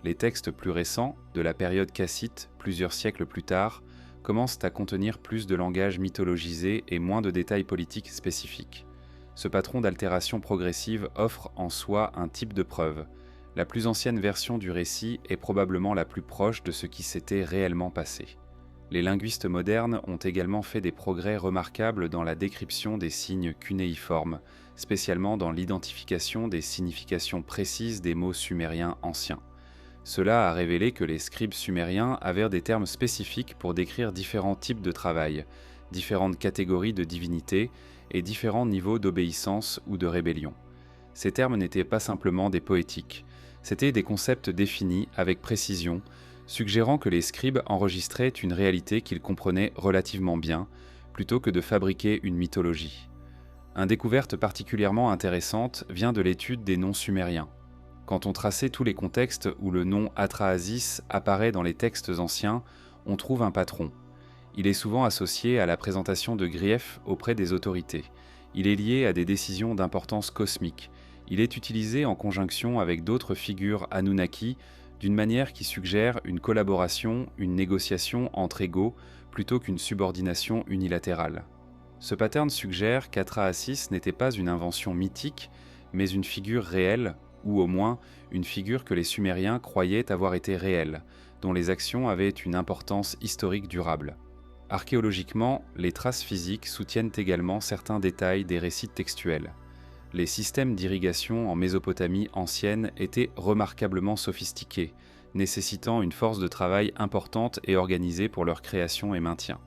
Les textes plus récents, de la période cassite, plusieurs siècles plus tard, commencent à contenir plus de langage mythologisé et moins de détails politiques spécifiques. Ce patron d'altération progressive offre en soi un type de preuve. La plus ancienne version du récit est probablement la plus proche de ce qui s'était réellement passé. Les linguistes modernes ont également fait des progrès remarquables dans la description des signes cunéiformes, spécialement dans l'identification des significations précises des mots sumériens anciens. Cela a révélé que les scribes sumériens avaient des termes spécifiques pour décrire différents types de travail, différentes catégories de divinités et différents niveaux d'obéissance ou de rébellion. Ces termes n'étaient pas simplement des poétiques, c'étaient des concepts définis avec précision, suggérant que les scribes enregistraient une réalité qu'ils comprenaient relativement bien, plutôt que de fabriquer une mythologie. Une découverte particulièrement intéressante vient de l'étude des noms sumériens. Quand on traçait tous les contextes où le nom Atrahasis apparaît dans les textes anciens, on trouve un patron. Il est souvent associé à la présentation de griefs auprès des autorités. Il est lié à des décisions d'importance cosmique. Il est utilisé en conjonction avec d'autres figures Anunnaki d'une manière qui suggère une collaboration, une négociation entre égaux, plutôt qu'une subordination unilatérale. Ce pattern suggère qu'Atrahasis n'était pas une invention mythique, mais une figure réelle, ou au moins une figure que les Sumériens croyaient avoir été réelle, dont les actions avaient une importance historique durable. Archéologiquement, les traces physiques soutiennent également certains détails des récits textuels. Les systèmes d'irrigation en Mésopotamie ancienne étaient remarquablement sophistiqués, nécessitant une force de travail importante et organisée pour leur création et maintien.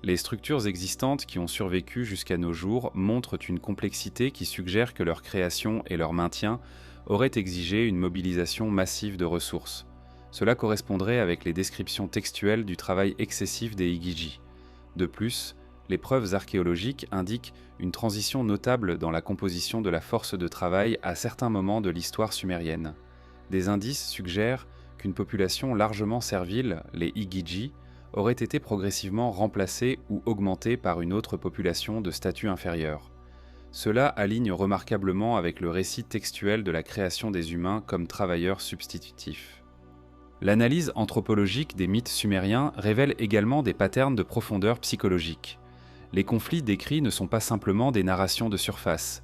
Les structures existantes qui ont survécu jusqu'à nos jours montrent une complexité qui suggère que leur création et leur maintien auraient exigé une mobilisation massive de ressources. Cela correspondrait avec les descriptions textuelles du travail excessif des Igigi. De plus, les preuves archéologiques indiquent une transition notable dans la composition de la force de travail à certains moments de l'histoire sumérienne. Des indices suggèrent qu'une population largement servile, les Igigi, aurait été progressivement remplacée ou augmentée par une autre population de statut inférieur. Cela aligne remarquablement avec le récit textuel de la création des humains comme travailleurs substitutifs. L'analyse anthropologique des mythes sumériens révèle également des patterns de profondeur psychologique. Les conflits décrits ne sont pas simplement des narrations de surface.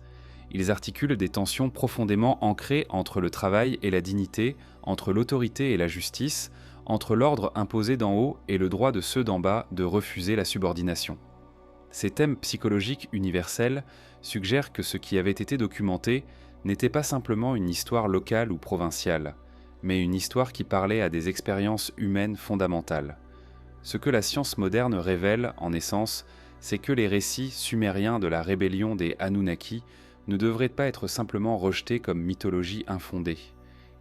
Ils articulent des tensions profondément ancrées entre le travail et la dignité, entre l'autorité et la justice, entre l'ordre imposé d'en haut et le droit de ceux d'en bas de refuser la subordination. Ces thèmes psychologiques universels suggèrent que ce qui avait été documenté n'était pas simplement une histoire locale ou provinciale, mais une histoire qui parlait à des expériences humaines fondamentales. Ce que la science moderne révèle, en essence, c'est que les récits sumériens de la rébellion des Anunnaki ne devraient pas être simplement rejetés comme mythologie infondée.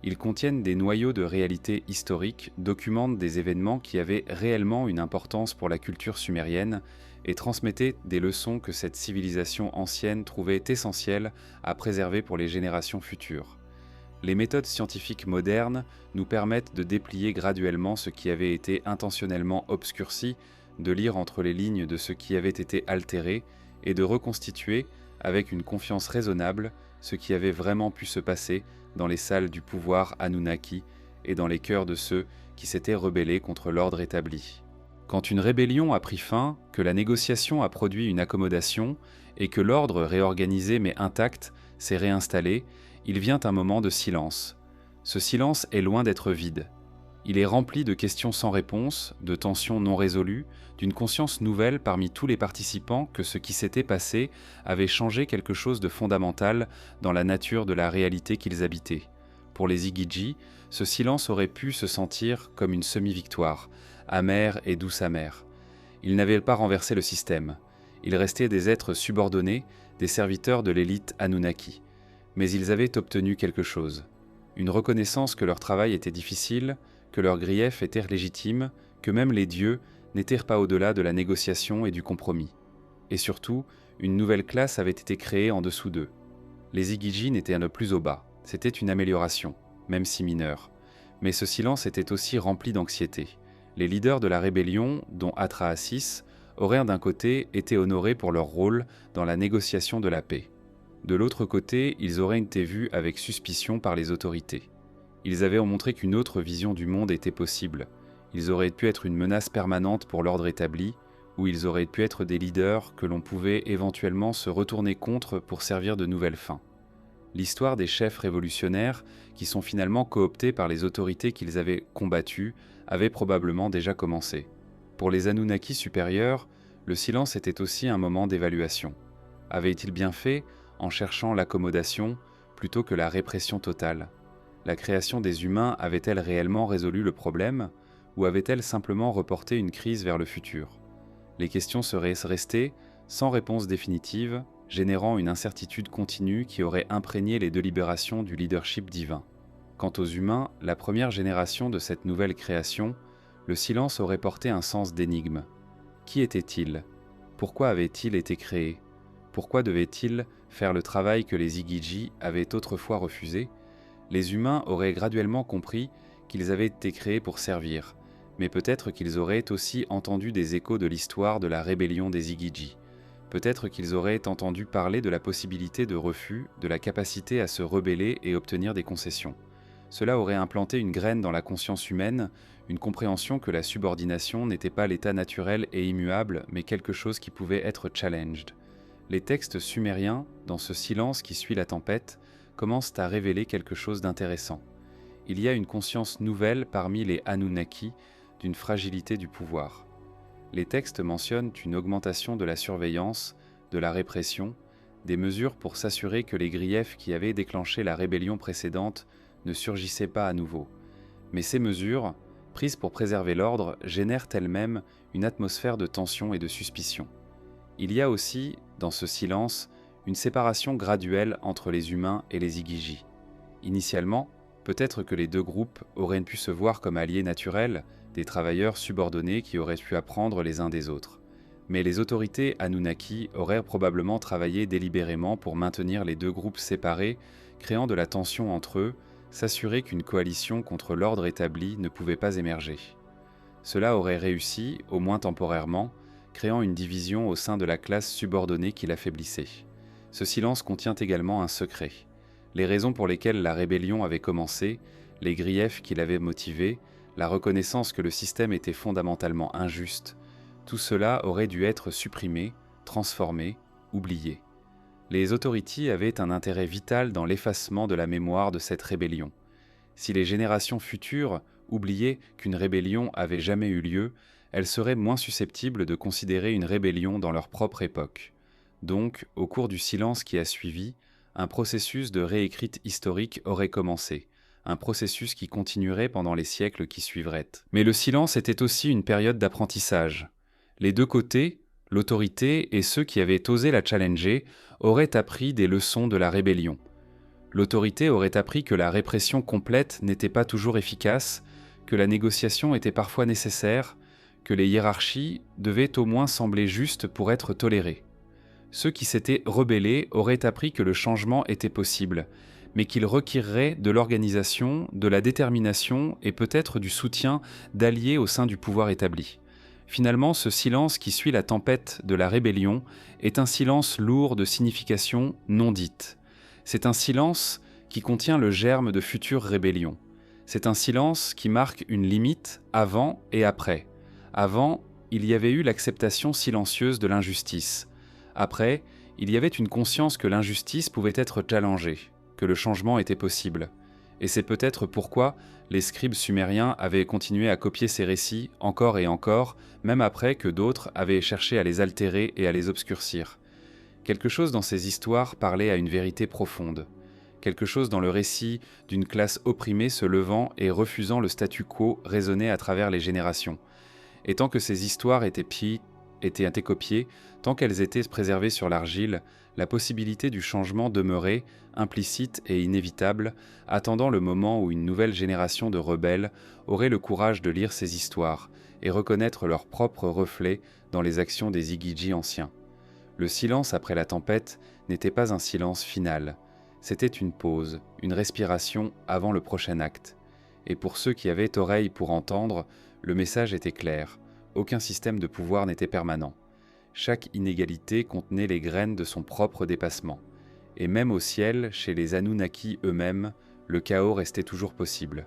Ils contiennent des noyaux de réalité historique, documentent des événements qui avaient réellement une importance pour la culture sumérienne et transmettaient des leçons que cette civilisation ancienne trouvait essentielles à préserver pour les générations futures. Les méthodes scientifiques modernes nous permettent de déplier graduellement ce qui avait été intentionnellement obscurci, de lire entre les lignes de ce qui avait été altéré et de reconstituer, avec une confiance raisonnable, ce qui avait vraiment pu se passer dans les salles du pouvoir Anunnaki et dans les cœurs de ceux qui s'étaient rebellés contre l'ordre établi. Quand une rébellion a pris fin, que la négociation a produit une accommodation et que l'ordre réorganisé mais intact s'est réinstallé, il vient un moment de silence. Ce silence est loin d'être vide. Il est rempli de questions sans réponse, de tensions non résolues, d'une conscience nouvelle parmi tous les participants que ce qui s'était passé avait changé quelque chose de fondamental dans la nature de la réalité qu'ils habitaient. Pour les Igigi, ce silence aurait pu se sentir comme une semi-victoire, amère et douce amère. Ils n'avaient pas renversé le système. Ils restaient des êtres subordonnés, des serviteurs de l'élite Anunnaki. Mais ils avaient obtenu quelque chose. Une reconnaissance que leur travail était difficile, que leurs griefs étaient légitimes, que même les dieux n'étaient pas au-delà de la négociation et du compromis. Et surtout, une nouvelle classe avait été créée en dessous d'eux. Les Igigi n'étaient ne plus au bas, c'était une amélioration, même si mineure. Mais ce silence était aussi rempli d'anxiété. Les leaders de la rébellion, dont Atrahasis, auraient d'un côté été honorés pour leur rôle dans la négociation de la paix. De l'autre côté, ils auraient été vus avec suspicion par les autorités. Ils avaient montré qu'une autre vision du monde était possible. Ils auraient pu être une menace permanente pour l'ordre établi, ou ils auraient pu être des leaders que l'on pouvait éventuellement se retourner contre pour servir de nouvelles fins. L'histoire des chefs révolutionnaires, qui sont finalement cooptés par les autorités qu'ils avaient combattues, avait probablement déjà commencé. Pour les Anunnaki supérieurs, le silence était aussi un moment d'évaluation. Avait-il bien fait en cherchant l'accommodation plutôt que la répression totale? La création des humains avait-elle réellement résolu le problème, ou avait-elle simplement reporté une crise vers le futur? Les questions seraient restées sans réponse définitive, générant une incertitude continue qui aurait imprégné les délibérations du leadership divin. Quant aux humains, la première génération de cette nouvelle création, le silence aurait porté un sens d'énigme. Qui étaient-ils? Pourquoi avaient-ils été créés? Pourquoi devaient-ils faire le travail que les Igigi avaient autrefois refusé? Les humains auraient graduellement compris qu'ils avaient été créés pour servir, mais peut-être qu'ils auraient aussi entendu des échos de l'histoire de la rébellion des Igigi. Peut-être qu'ils auraient entendu parler de la possibilité de refus, de la capacité à se rebeller et obtenir des concessions. Cela aurait implanté une graine dans la conscience humaine, une compréhension que la subordination n'était pas l'état naturel et immuable, mais quelque chose qui pouvait être challenged. Les textes sumériens, dans ce silence qui suit la tempête, commencent à révéler quelque chose d'intéressant. Il y a une conscience nouvelle parmi les Anunnaki d'une fragilité du pouvoir. Les textes mentionnent une augmentation de la surveillance, de la répression, des mesures pour s'assurer que les griefs qui avaient déclenché la rébellion précédente ne surgissaient pas à nouveau. Mais ces mesures, prises pour préserver l'ordre, génèrent elles-mêmes une atmosphère de tension et de suspicion. Il y a aussi, dans ce silence, une séparation graduelle entre les humains et les Igigi. Initialement, peut-être que les deux groupes auraient pu se voir comme alliés naturels, des travailleurs subordonnés qui auraient pu apprendre les uns des autres. Mais les autorités Anunnaki auraient probablement travaillé délibérément pour maintenir les deux groupes séparés, créant de la tension entre eux, s'assurer qu'une coalition contre l'ordre établi ne pouvait pas émerger. Cela aurait réussi, au moins temporairement, créant une division au sein de la classe subordonnée qui l'affaiblissait. Ce silence contient également un secret. Les raisons pour lesquelles la rébellion avait commencé, les griefs qui l'avaient motivée, la reconnaissance que le système était fondamentalement injuste, tout cela aurait dû être supprimé, transformé, oublié. Les autorités avaient un intérêt vital dans l'effacement de la mémoire de cette rébellion. Si les générations futures oubliaient qu'une rébellion avait jamais eu lieu, elles seraient moins susceptibles de considérer une rébellion dans leur propre époque. Donc, au cours du silence qui a suivi, un processus de réécrite historique aurait commencé, un processus qui continuerait pendant les siècles qui suivraient. Mais le silence était aussi une période d'apprentissage. Les deux côtés, l'autorité et ceux qui avaient osé la challenger, auraient appris des leçons de la rébellion. L'autorité aurait appris que la répression complète n'était pas toujours efficace, que la négociation était parfois nécessaire, que les hiérarchies devaient au moins sembler justes pour être tolérées. Ceux qui s'étaient rebellés auraient appris que le changement était possible, mais qu'il requerrait de l'organisation, de la détermination et peut-être du soutien d'alliés au sein du pouvoir établi. Finalement, ce silence qui suit la tempête de la rébellion est un silence lourd de significations non dites. C'est un silence qui contient le germe de futures rébellions. C'est un silence qui marque une limite avant et après. Avant, il y avait eu l'acceptation silencieuse de l'injustice. Après, il y avait une conscience que l'injustice pouvait être challengée, que le changement était possible. Et c'est peut-être pourquoi les scribes sumériens avaient continué à copier ces récits encore et encore, même après que d'autres avaient cherché à les altérer et à les obscurcir. Quelque chose dans ces histoires parlait à une vérité profonde. Quelque chose dans le récit d'une classe opprimée se levant et refusant le statu quo résonnait à travers les générations. Et tant que ces histoires étaient copiées, tant qu'elles étaient préservées sur l'argile, la possibilité du changement demeurait, implicite et inévitable, attendant le moment où une nouvelle génération de rebelles aurait le courage de lire ces histoires et reconnaître leurs propres reflets dans les actions des Igiji anciens. Le silence après la tempête n'était pas un silence final, c'était une pause, une respiration avant le prochain acte. Et pour ceux qui avaient oreille pour entendre, le message était clair, aucun système de pouvoir n'était permanent. Chaque inégalité contenait les graines de son propre dépassement. Et même au ciel, chez les Anunnaki eux-mêmes, le chaos restait toujours possible.